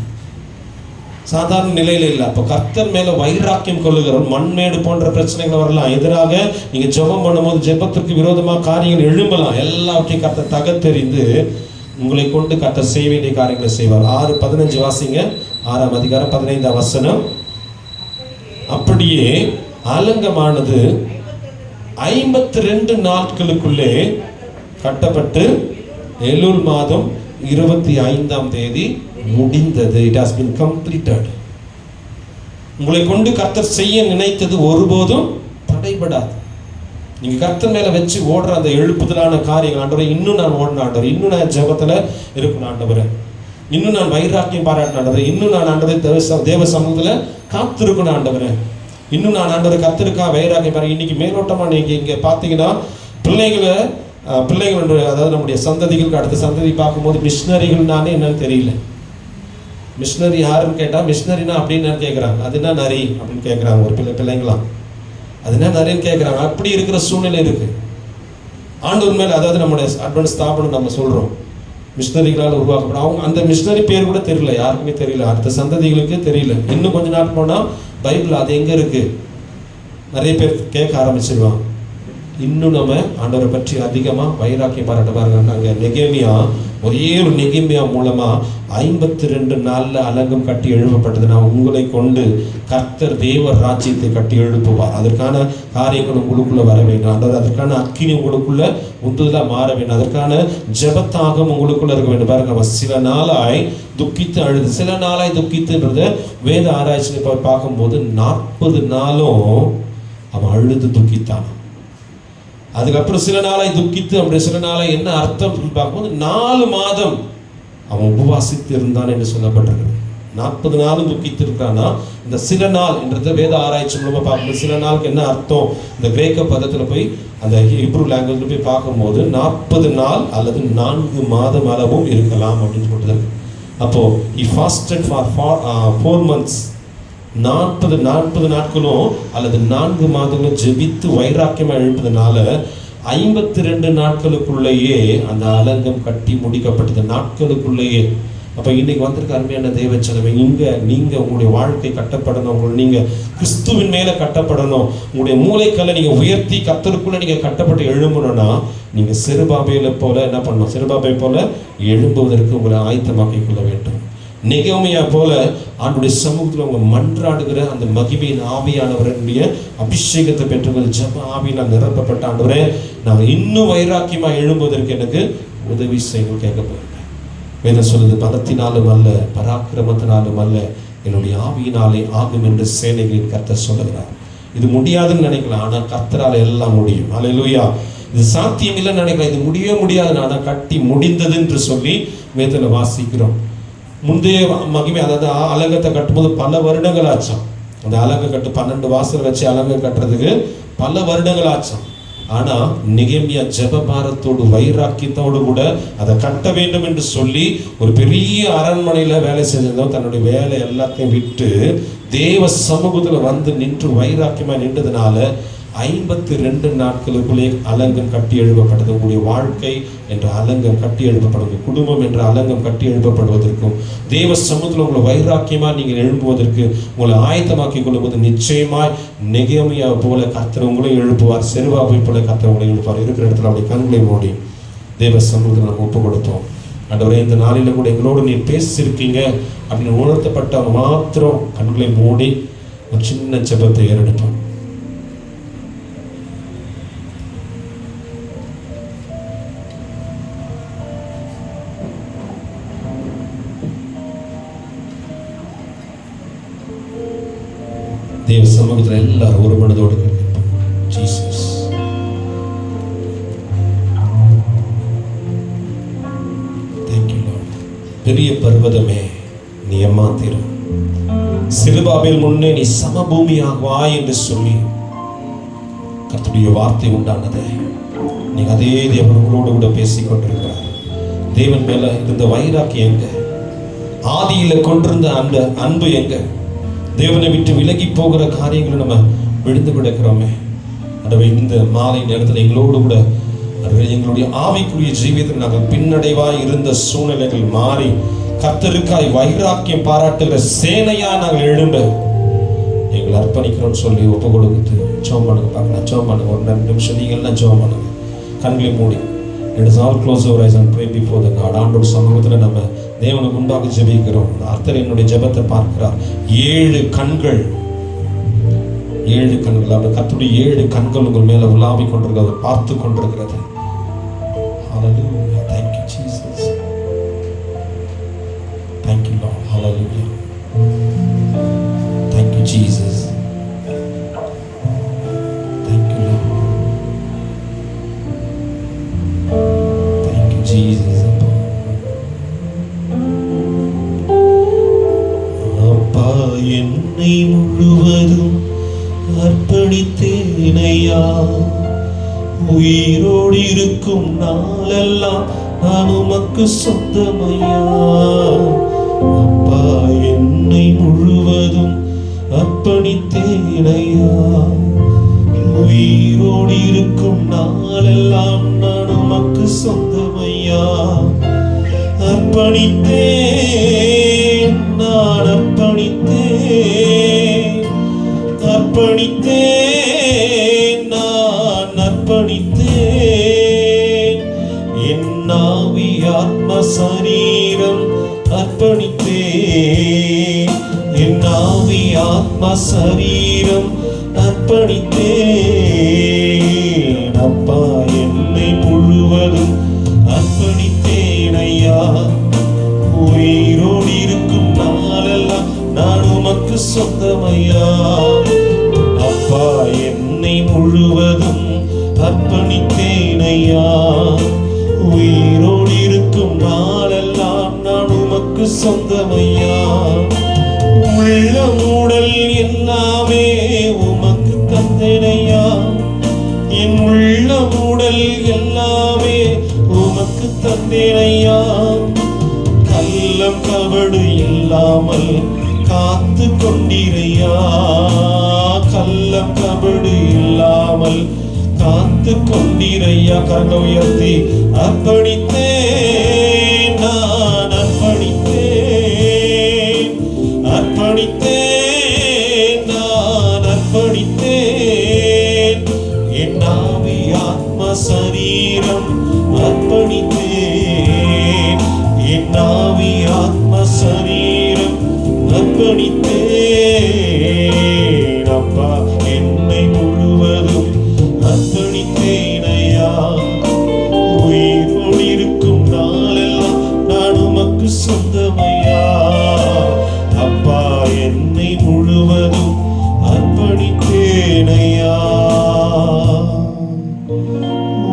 சாதாரண நிலையில இல்லை. அப்போ கர்த்தர் மேல வைராக்கியம் கொள்ளுகிறவன் மண்மேடு போன்ற பிரச்சனைகள் வரலாம், எதிராக நீங்க ஜெபம் பண்ணும்போது ஜெபத்திற்கு விரோதமாக காரியங்கள் எழும்பலாம், எல்லாவற்றையும் கர்த்தர் தகர்த்தெறிந்து உங்களை கொண்டு கர்த்தர் செய்ய வேண்டிய காரியங்களை செய்வார். 6:15 வாசிங்க, 6ஆம் அதிகாரம் 15ஆம் வசனம். அப்படியே அலங்கமானது 52 நாட்களுக்குள்ளே கட்டப்பட்டு எலூல் மாதம் 25ஆம் தேதி முடிந்தது. It has been completed. உங்களை கொண்டு கர்த்தர் செய்ய நினைத்தது ஒருபோதும் தடைபடாது. நீங்க கர்த்தர் மேல வச்சு ஓடுற அந்த எழுப்புதலான காரியங்கள், ஆண்டவரே இன்னும் நான் ஓடின ஆண்டவர், இன்னும் நான் ஜெபத்துல இருக்கணும் ஆண்டவரே, இன்னும் நான் வைராக்கியம் பாராட்டின ஆண்டவரே, இன்னும் நான் ஆண்டவரே தேவ சமூகத்துல காத்திருக்கணும் ஆண்டவரே, இன்னும் நான் ஆண்டவரை கர்த்தருக்காக வைராக்கியம் பாரு. இன்னைக்கு மேலோட்டமா நீங்க இங்க பாத்தீங்கன்னா பிள்ளைகள் அதாவது நம்முடைய சந்ததிகளுக்கு அடுத்த சந்ததி பார்க்கும்போது மிஷினரிகள் நானே என்னன்னு தெரியல. மிஷினரி யாருன்னு கேட்டால் மிஷினரினா அப்படின்னு கேட்குறாங்க, அதுனா நரி அப்படின்னு கேட்குறாங்க. ஒரு பிள்ளைங்களாம் அதுனா நரின்னு கேட்குறாங்க. அப்படி இருக்கிற சூழ்நிலை இருக்கு. ஆண்டவர் மேலே, அதாவது நம்முடைய அட்வான்ஸ் ஸ்தாபனம் நம்ம சொல்கிறோம் மிஷினரிகளால் உருவாக்கப்படும். அவங்க அந்த மிஷினரி பேர் கூட தெரியல, யாருக்குமே தெரியல, அடுத்த சந்ததிகளுக்கு தெரியல. இன்னும் கொஞ்ச நாள் போனால் பைபிள் அது எங்கே இருக்கு நிறைய பேர் கேட்க ஆரம்பிச்சிருவாங்க. இன்னும் நம்ம ஆண்டவரை பற்றி அதிகமாக வைராக்கியம் பாராட்ட பாருங்க. நாங்கள் நெகேமியா, ஒரே ஒரு நெகேமியா மூலமா 52 நாள்ல அலங்கம் கட்டி எழுப்பப்பட்டது. நான் உங்களை கொண்டு கர்த்தர் தேவ ராஜ்யத்தை கட்டி எழுப்புவார். அதற்கான காரியங்கள் உங்களுக்குள்ள வர வேண்டும். ஆண்டவர் அதற்கான அக்கினி உங்களுக்குள்ள உந்துதலா மாற வேண்டும். அதற்கான ஜெபத்தாகம் உங்களுக்குள்ள இருக்க வேண்டும். பாருங்க, சில நாளாய் துக்கித்து அழுது, சில நாளாய் துக்கித்துன்றத வேத ஆராய்ச்சி பார்க்கும்போது 40 நாளும் அவன் அழுது துக்கித்தான். அதுக்கப்புறம் சில நாளாய் துக்கித்து, அப்படி சில நாளாய் என்ன அர்த்தம் பார்க்கும்போது 4 மாதம் அவன் உபவாசித்து இருந்தான் என்று சொல்லப்பட்டிருக்கு. 40 நாளும் துக்கித்து இருக்கானா, இந்த சில நாள் என்றத வேத ஆராய்ச்சி மூலமா பார்க்கும்போது சில நாளுக்கு என்ன அர்த்தம், இந்த கிரேக்க பதத்துல போய் அந்த ஹீப்ரு லாங்குவேஜ்ல போய் பார்க்கும்போது 40 நாள் அல்லது 4 மாதம் அளவும் இருக்கலாம் அப்படின்னு சொல்றது. அப்போ he fasted for 4 months, 40 நாட்களும் அல்லது 4 மாதங்களும் ஜெபித்து வைராக்கியமாக எழுப்பதுனால 52 நாட்களுக்குள்ளேயே அந்த அலங்கம் கட்டி முடிக்கப்பட்டது, நாட்களுக்குள்ளேயே. அப்போ இன்னைக்கு வந்திருக்க அருமையான தேவச்சனமே, நீங்க உங்களுடைய வாழ்க்கை கட்டப்படணும், நீங்க கிறிஸ்துவின் மேல கட்டப்படணும், உங்களுடைய மூளைக்கல்லை நீங்க உயர்த்தி கர்த்தருக்குள்ள நீங்க கட்டப்பட்டு எழும்பணும்னா நீங்க செருபாபேலை போல என்ன பண்ணணும், செருபாபே போல எழும்புவதற்கு உங்களை ஆயத்தமாக்கிக் கொள்ள வேண்டும். நெகேமியா போல ஆண்டுடைய சமூகத்தில் அவங்க மன்றாடுகிற அந்த மகிமையின் ஆவியானவருடைய அபிஷேகத்தை பெற்றவர்கள் ஜப ஆவியினால் நிரப்பப்பட்ட ஆண்டவரே, நாங்கள் இன்னும் வைராக்கியமா எழும்புவதற்கு எனக்கு உதவி செய்யணும் கேட்க போகிறேன். வேதம் சொல்லுது, பலத்தினாலும் அல்ல பராக்கிரமத்தினாலும் அல்ல என்னுடைய ஆவியினாலே ஆகும் என்று சேனைகளின் கர்த்தர் சொல்லுகிறார். இது முடியாதுன்னு நினைக்கலாம், ஆனால் கர்த்தரால் எல்லாம் முடியும். அல்லேலூயா. இது சாத்தியம் இல்லைன்னு நினைக்கலாம், இது முடியவே முடியாதுன்னு, ஆனால் கட்டி முடிந்தது என்று சொல்லி வேதத்தில் வாசிக்கிறோம். முந்தைய மகிமை, அதாவது அலங்கத்தை கட்டும்போது பல வருடங்கள் ஆச்சாம். அந்த அலங்க கட்டு 12 வாசல் வச்சு அலங்கம் கட்டுறதுக்கு பல வருடங்கள் ஆச்சாம். ஆனா நெகேமியா ஜெபபாரத்தோடு வைராக்கியத்தோடு கூட அதை கட்ட வேண்டும் என்று சொல்லி ஒரு பெரிய அரண்மனையில வேலை செஞ்சிருந்தோம். தன்னுடைய வேலை எல்லாத்தையும் விட்டு தேவ சமூகத்துல வந்து நின்று வைராக்கியமா நின்றதுனால 52 நாட்களுக்குள்ளே அலங்கம் கட்டி எழுப்பப்பட்டது. உங்களுடைய வாழ்க்கை என்ற அலங்கம் கட்டி எழுப்பப்படுவது, குடும்பம் என்ற அலங்கம் கட்டி எழுப்பப்படுவதற்கும் தேவ சமூகத்தில் உங்களை வைராக்கியமா நீங்கள் எழும்புவதற்கு உங்களை ஆயத்தமாக்கிக் கொள்ளும்போது நிச்சயமாய் நெகேமியா போல கர்த்தர் உங்களை எழுப்புவார், செருபாபை போல கர்த்தர் உங்களை எழுப்புவார். இருக்கிற இடத்துல அவருடைய கண்களை மூடி தேவ சமூகத்தில் நம்ம ஒப்பு கொடுத்தோம். ஆண்டவரே, இந்த நாளில கூட எங்களோடு நீர் பேசியிருக்கீங்க அப்படின்னு உணர்த்தப்பட்டவங்க மாத்திரம் கண்களை மூடி ஒரு சின்ன ஜெபத்தை ஏறெடுப்போம். தேவ சமூகத்தில் எல்லாரும் ஒரு மனதோடு கேட்போம். Jesus, thank you Lord. பெரிய பர்வதமே நீ ஏமாத்திரும், சிறுபாபேல் முன்னே நீ சமபூமியாகுவாய் என்று சொல்லி கர்த்தருடைய வார்த்தை உண்டானது. நீங்க அதே தேவனோடு கூட பேசிக் கொண்டிருக்கிறார். தேவன் மேல இருந்த வைராக்கியம் எங்க? ஆதியில கொண்டிருந்த அந்த அன்பு எங்க? தேவனை விட்டு விலகி போகிற காரியங்களை நம்ம விழுந்து கிடக்கிறோமே. அதுவே இந்த மாலை நேரத்தில் எங்களோடு கூட எங்களுடைய ஆவிக்குரிய ஜீவியத்தில் நாங்கள் பின்னடைவாய் இருந்த சூழ்நிலைகள் மாறி கர்த்தருக்காய் வைராக்கியம் பாராட்டுகிற சேனையா நாங்கள் எழும்ப எங்களை அர்ப்பணிக்கிறோம்னு சொல்லி ஒப்பு கொடுத்து ஜெபம் பண்ணுங்க. பார்க்கலாம், ஜெபம் பண்ணுங்க. ஒரு 2 நிமிஷம் நீங்கள்லாம் ஜெபம் பண்ணுங்க. கண்களை மூடி. Let us all close our eyes and pray before the God. ஆண்டவர் சமூகத்தில் நம்ம தேவனுக்கு முன்பாக ஜெபிக்கிறோம். கர்த்தர் என்னுடைய ஜெபத்தை பார்க்கிறார். 7 கண்கள் அந்த கர்த்தருடைய 7 கண்கள் உங்கள் மேல உலாவிக் கொண்டிருக்கிறது, பார்த்து கொண்டிருக்கிறது. Hallelujah. Thank you Jesus. Thank you Lord. Hallelujah. Thank you Jesus. Thank you Lord. Thank you Jesus. அப்பா, என்னை முழுவதும் அர்ப்பணித்தேனையா, உயிரோடு இருக்கும் நாளெல்லாம் நான் உமக்கு சொந்தமையா. அப்பா, என்னை முழுவதும் அர்ப்பணித்தேனையா, உயிரோடு இருக்கும் நாளெல்லாம் நான் உமக்கு சொந்தமையா. அர்ப்பணித்தேன், நான் அர்ப்பணித்தேன், அர்ப்பணித்தேன், நான் அர்ப்பணித்தேன். என் ஆவி ஆத்ம சரீரம் அர்ப்பணித்தேன், என் ஆவி ஆத்ம சரீரம் அர்ப்பணித்தேன். அப்பா, என்னை முழுவதும் அர்ப்பணித்தேன் ஐயா, உயிரோடு இருக்கும் நாளெல்லாம் நான் உமக்கு சொந்தமையா. அப்பா, என்னை முழுவதும் அர்ப்பணித்தேன் ஐயா, உயிரோடு இருக்கும் நாளெல்லாம் நான் உமக்கு சொந்தமையா. உள்ளம் உடல் எல்லாமே உமக்கு தந்தேனையா, என் உள்ளம் உடல் எல்லாமே உமக்கு தந்தேனையா. கள்ளம் கபடு இல்லாமல் காத்து கொண்டீரையா, கள்ளம் கபடு இல்லாமல் காத்து கொண்டீரையா. கரங்களை உயர்த்தி அர்ப்பணித்தேன், நான் அர்ப்பணித்தேன், அர்ப்பணித்தேன், நான் அர்ப்பணித்தேன். என் ஆவி ஆத்ம சரீரம் அர்ப்பணித்தேன், என் ஆவி ஆத்ம சரீரம் அர்ப்பணித்தேன். அப்பா, என்னை முழுவதும் அர்ப்பணித்தேன் ஐயா, உயிரோடு இருக்கும் நாளெல்லாம் நான் உமக்கு சொந்தமையா. அப்பா, என்னை முழுவதும் அர்ப்பணித்தேன் ஐயா,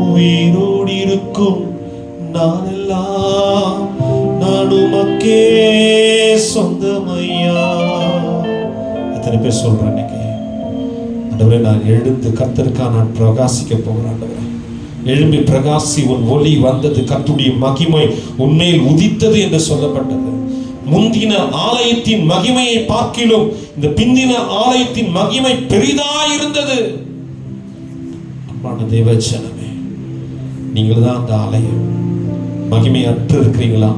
உயிரோடு இருக்கும் நாளெல்லாம் நான் உமக்கே சொந்தமையா. எத்தனை பேர் சொல்றேன் இன்னைக்கு, ஆண்டவரே, நான் எழுந்து கர்த்தருக்காக நான் பிரகாசிக்க போகிறேன். ஆண்டவரே, எழும்பி பிரகாசி, உன் ஒளி வந்தது, கர்த்தருடைய மகிமை உன்மேல் உதித்தது என்று சொல்லப்பட்டது. முந்தின ஆலயத்தின் மகிமையை பார்க்கிலும் இந்த பிந்தின ஆலயத்தின் மகிமை பெரிதாயிருந்தது. அன்பான தேவஜனமே, நீங்கள் தான் அந்த ஆலயம். மகிமை அற்று இருக்கிறீங்களா?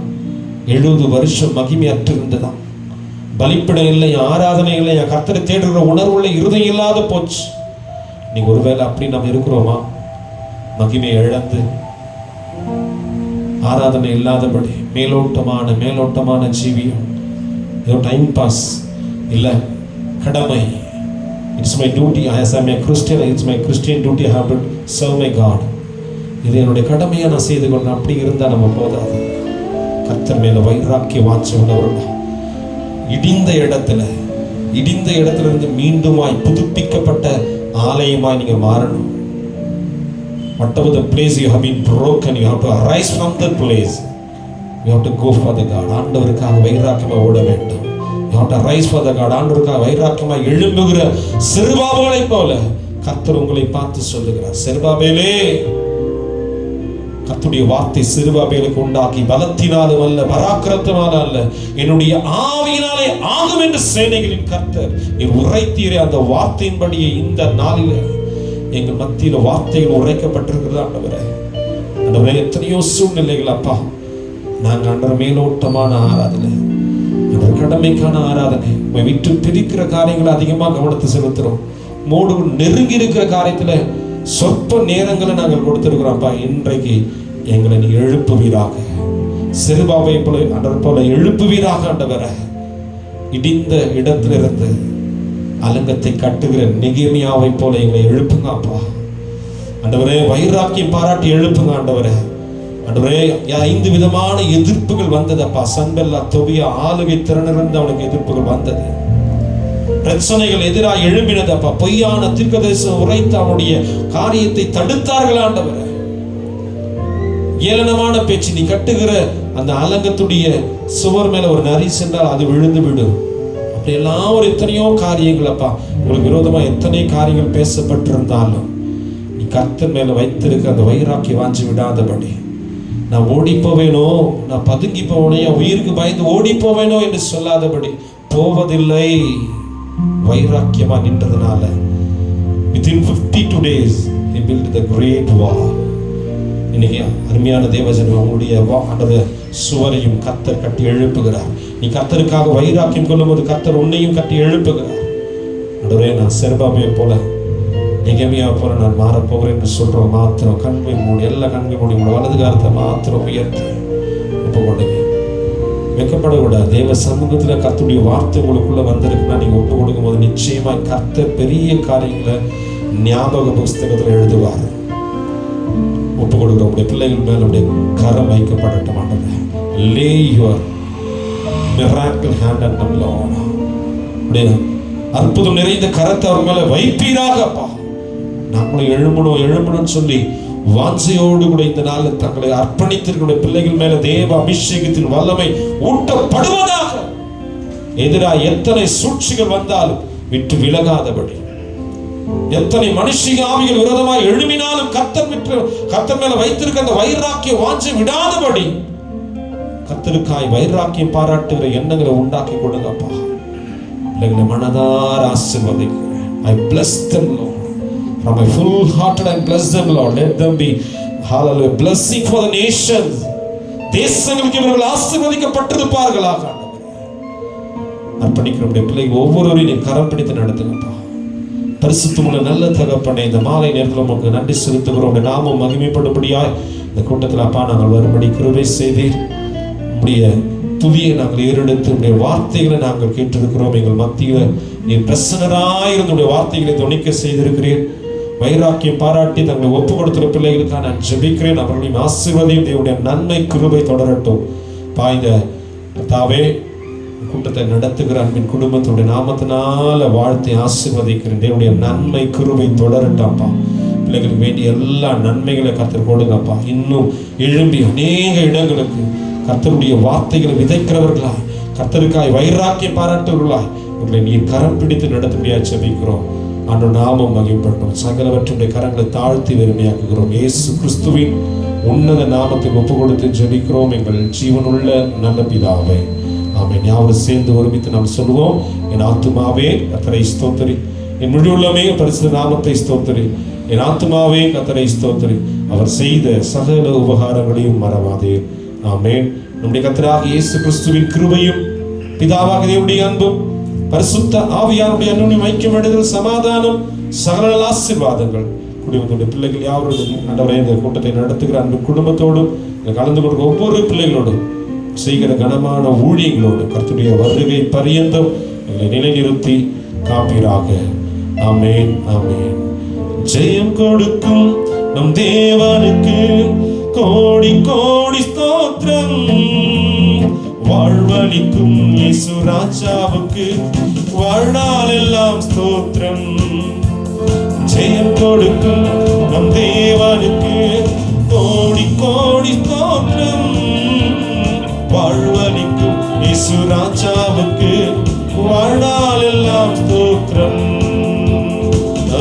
70 வருஷம் மகிமை அற்று இருந்ததா? பலிப்பிடம் இல்லை, ஆராதனை இல்லை, என் கர்த்தரை தேடுகிற உணர்வுள்ள இருதயம் இல்லாத போச்சு. நீங்க ஒருவேளை அப்படி நம்ம இருக்கிறோமா? மகிமை இழந்து ஆராதனை இல்லாதபடி மேலோட்டமான ஜீவியம், ஏதோ டைம் பாஸ் இல்லை, கடமை. It's my duty as I am a Christian, it's my Christian duty I have to serve my God. இது என்னுடைய கடமையை நான் செய்து கொள்ளணும். அப்படி இருந்தால் நம்ம போதாது. கர்த்தர் மேல வைராக்கிய வாஞ்சை உள்ளவர்கள் இடிந்த இடத்துல இருந்து மீண்டுமாய் புதுப்பிக்கப்பட்ட ஆலயமாய் நீங்க மாறணும். Whatever the place you have been broken, you have to arise from that place. You have to go for the God. ஆண்டவருக்காக வைராக்கியமா ஓட வேண்டும். You have to arise for the God. ஆண்டவருக்காக வைராக்கியமா எழும்புகிற செருபாபேலை போல கர்த்தர் உங்களை பார்த்து சொல்லுகிறார், செருபாபேலே, கர்த்தருடைய வார்த்தை செருபாபேலுக்கு உண்டாக்கி பலத்தினாலும் அல்ல பராக்கிரமத்தினாலும் அல்ல என்னுடைய ஆவியினாலே ஆகும் என்று சேனைகளின் கர்த்தர் நீர் உரைத்தீரே. அந்த வார்த்தையின்படியே இந்த நாளிலே எங்கள் மத்தியில் வார்த்தைகள் உரைக்கப்பட்டிருக்கிறது. ஆண்டவரே, எத்தனையோ சூழ்நிலைகள் அப்பா, நாங்கள் ஆண்டவர் மேலோட்டமான ஆராதனை, அந்த கடமைக்கான ஆராதனை, விட்டு பிரிக்கிற காரியங்களை அதிகமாக கவனத்தை செலுத்துறோம். மோடு நெருங்கி இருக்கிற காரியத்துல சொற்ப நேரங்களை நாங்கள் கொடுத்திருக்கிறோம்ப்பா. இன்றைக்கு எங்களை நீ எழுப்புவீராக, செருபாபேலை போல ஆண்டவர் போல எழுப்புவீராக. ஆண்டவரே, இடிந்த இடத்திலிருந்து அலங்கத்தை கட்டுகிற நெகேமியாவை போல எங்களை எழுப்புங்க அப்பா. ஆண்டவரே, வைராக்கியம் பாராட்டி எழுப்புங்க ஆண்டவரே. ஆண்டவரே, 5 விதமான எதிர்ப்புகள் வந்ததப்பா. சன்பெல்லா, தொபியா, ஆளுகை திறனிருந்து அவனுக்கு எதிர்ப்புகள் வந்தது. பிரச்சனைகள் எதிராக எழும்பினதப்பா. பொய்யான தீர்க்கதரிசனம் உரைத்து அவனுடைய காரியத்தை தடுத்தார்கள் ஆண்டவரே. ஏளனமான பேச்சு, நீ கட்டுகிற அந்த அலங்கத்துடைய சுவர் மேல ஒரு நரி சென்றால் அது விழுந்து விடும். அப்படியெல்லாம் ஒரு எத்தனையோ காரியங்கள் அப்பா, உங்களுக்கு விரோதமா எத்தனை காரியங்கள் பேசப்பட்டிருந்தாலும் நீ கர்த்தர் மேல வைத்திருக்க அந்த வைராக்கி வாஞ்சி விடாதபடி, நான் ஓடி போவேனோ, நான் பதுங்கி போவேனோ, என் உயிருக்கு பயந்து ஓடி போவேனோ என்று சொல்லாதபடி போவதில்லை. வைராக்கியமா நின்றதுனால within 52 days he built the great wall. இன்னைக்கு அருமையான தேவஜனம், உங்களுடைய சுவரையும் கர்த்தர் கட்டி எழுப்புகிறார். நீ கர்த்தருக்காக வைராக்கியம் கொள்ளும்போது கர்த்தர் உன்னையும் கட்டி எழுப்புகிறார். ஆண்டவரே, நான் செருபாபேலை போல நெகேமியா போல நான் மாறப்போகிறேன் என்று சொல்றோம். மாத்திரம் கண்மை மூடி, எல்லா கண்மை மூடி உங்களோட வலது காலத்தை மாத்திரம் உயர்த்தி ஒப்புக்கொள்ளுங்க. வெக்கப்படக்கூடாது. தேவ சமூகத்தில் கர்த்தருடைய வார்த்தை உங்களுக்குள்ள வந்திருக்குன்னா நீங்க ஒப்பு கொடுக்கும் போது நிச்சயமா கர்த்தர் பெரிய காரியங்களை ஞாபக புஸ்தகத்தில் எழுதுவார். ஒப்பு கொடுக்குற உடைய பிள்ளைகள் மேல உடைய கரம் வைக்கப்படட்டும். ஆண்டவரே, lay your miracle hand on them, Lord. உடைய அற்புதம் நிறைந்த கரத்தை அவர் மேல வைப்பீராகப்பா. நாங்களும் எழும்பணும் சொல்லி வாஞ்சையோடு கூட இந்த நாளில் தங்களை அர்ப்பணித்திருக்கிற பிள்ளைகள் மேல தேவ அபிஷேகத்தின் வல்லமை ஊட்டப்படுவதாக. எதிராக எத்தனை சூழ்ச்சிகள் வந்தாலும் விட்டு விலகாதபடி, எத்தனை மனுஷிக ஆவிகள் விரோதமாய் எழும்பினாலும் கர்த்தர் மேல வைத்திருக்க அந்த வைராக்கிய வாஞ்சை விடாதபடி கர்த்தருக்காய் வைராக்கியம் பாராட்டுகிற எண்ணங்களை உண்டாக்கி கொடுங்கப்பா. பிள்ளைகளை மனதார ஆசீர்வதிக்கிறேன். I bless them, Lord. From my full hearted I bless them, Lord. Let them be, hallelujah, blessing for the nations. தேசங்களுக்கு இவர்கள் ஆசீர்வதிக்கப்பட்டிருப்பார்களாக. அர்ப்பணிக்கிற பிள்ளைகள் ஒவ்வொருவரையும் கரம் பிடித்து நடத்துங்கப்பா. பரிசுத்தமுள்ள நல்ல தகப்பனே, இந்த மாலை நேரத்தில் உங்களுக்கு நன்றி செலுத்துகிறோம். நாமும் மகிமைப்படும்படியாய் இந்த கூட்டத்தில் அப்பா நாங்கள் வரும்படி கிருபை செய்தீர். உடைய துதியை நாங்கள் ஏறெடுத்து உடைய வார்த்தைகளை நாங்கள் கேட்டிருக்கிறோம். எங்கள் மத்தியில் நீர் பிரசன்னராயிருந்து உடைய வார்த்தைகளை துணிக்க செய்திருக்கிறேன். வைராக்கியம் பாராட்டி தங்களை ஒப்பு கொடுத்துற பிள்ளைகளுக்காக நான் ஜெபிக்கிறேன். அவர்களையும் ஆசீர்வதியும். தேவனுடைய நன்மை கிருபை தொடரட்டும். பாய்ந்த கர்த்தாவே, கூட்டத்தை நடத்துகிற அன்பின் குடும்பத்துடைய நாமத்தினால வாழ்த்தை ஆசீர்வதிக்கிறேன். தேவனுடைய நன்மை கிருபை தொடரட்டாப்பா. பிள்ளைகளுக்கு வேண்டிய எல்லா நன்மைகளை கர்த்தர் கொடுங்கப்பா. இன்னும் எழும்பி அநேக இடங்களுக்கு கர்த்தருடைய வார்த்தைகளை விதைக்கிறவர்களாய், கர்த்தருக்காய் வைராக்கியம் பாராட்டுவர்களாய் உங்களை நீர் கரம் பிடித்து நடத்தும்படியா ஜெபிக்கிறோம். ஆண்டு நாமம் மகிமைப்பட்டோம். சகலவற்றுடைய கரங்களை தாழ்த்தி வெறுமையாக்குகிறோம். இயேசு கிறிஸ்துவின் உன்னத நாமத்தில் ஒப்பு கொடுத்து ஜெபிக்கிறோம் எங்கள் ஜீவனுள்ள நல்ல பிதாவே, ஆமென். யாவரும் சேர்ந்து ஒருமித்து நாம் சொல்லுவோம். என் ஆத்துமாவே கர்த்தரை ஸ்தோத்திரி, என் முழு உள்ளமே பரிசுத்த நாமத்தை ஸ்தோத்திரி. என் ஆத்துமாவே கர்த்தரை ஸ்தோத்திரி, அவர் செய்த சகல உபகாரங்களையும் மறவாதே. ஆமென். நம்முடைய கர்த்தராகிய இயேசு கிறிஸ்துவின் கிருபையும் பிதாவாகிய தேவனுடைய அன்பும் பரிசுத்த ஆவியாருடைய அன்பின் ஐக்கியம், சமாதானம், சகல ஆசீர்வாதங்கள் குடும்பத்தோட பிள்ளைகள் யாவரோடும் ஆண்டவரே இந்த கூட்டத்தை நடத்துகிற அன்பு குடும்பத்தோடும் கலந்து கொடுக்க ஒவ்வொரு பிள்ளைகளோடும் செய்கிற கனமான ஊழியங்களோடு கர்த்தருடைய வருகை பரியந்தம் எங்களை நிலைநிறுத்தி காப்பீராக. ஆமென், ஆமென். ஜெயம் கொடுக்கும் நம் தேவனுக்கு கோடி கோடி ஸ்தோத்திரம். வாழ்வளிக்கும் இயேசு ராஜாவுக்கு வாழ்நாள் எல்லாம் ஸ்தோத்திரம். ஜெயம் கொடுக்கும் நம் தேவனுக்கு கோடி கோடி ஸ்தோத்திரம். வாழ்வளிக்கும் இயேசு ராஜாவுக்கு வாழ்நாள் எல்லாம் ஸ்தோத்திரம்.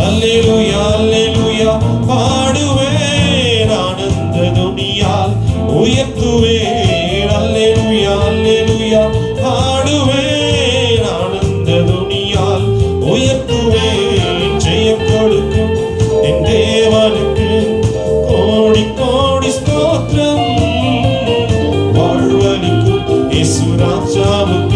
அல்லேலூயா, அல்லேலூயா பாடுவேன், ஆனந்த துனியால் உயர்த்துவேன். அல்லேலூயா, அல்லேலூயா பாடுவேன், ஆனந்த துனியால் உயர்த்துவேன். ஜெயம் கொடுக்கும் என் தேவனுக்கு கோடி கோடி ஸ்தோத்திரம். வாழ்வளிக்கும் இயேசு ராஜாவுக்கு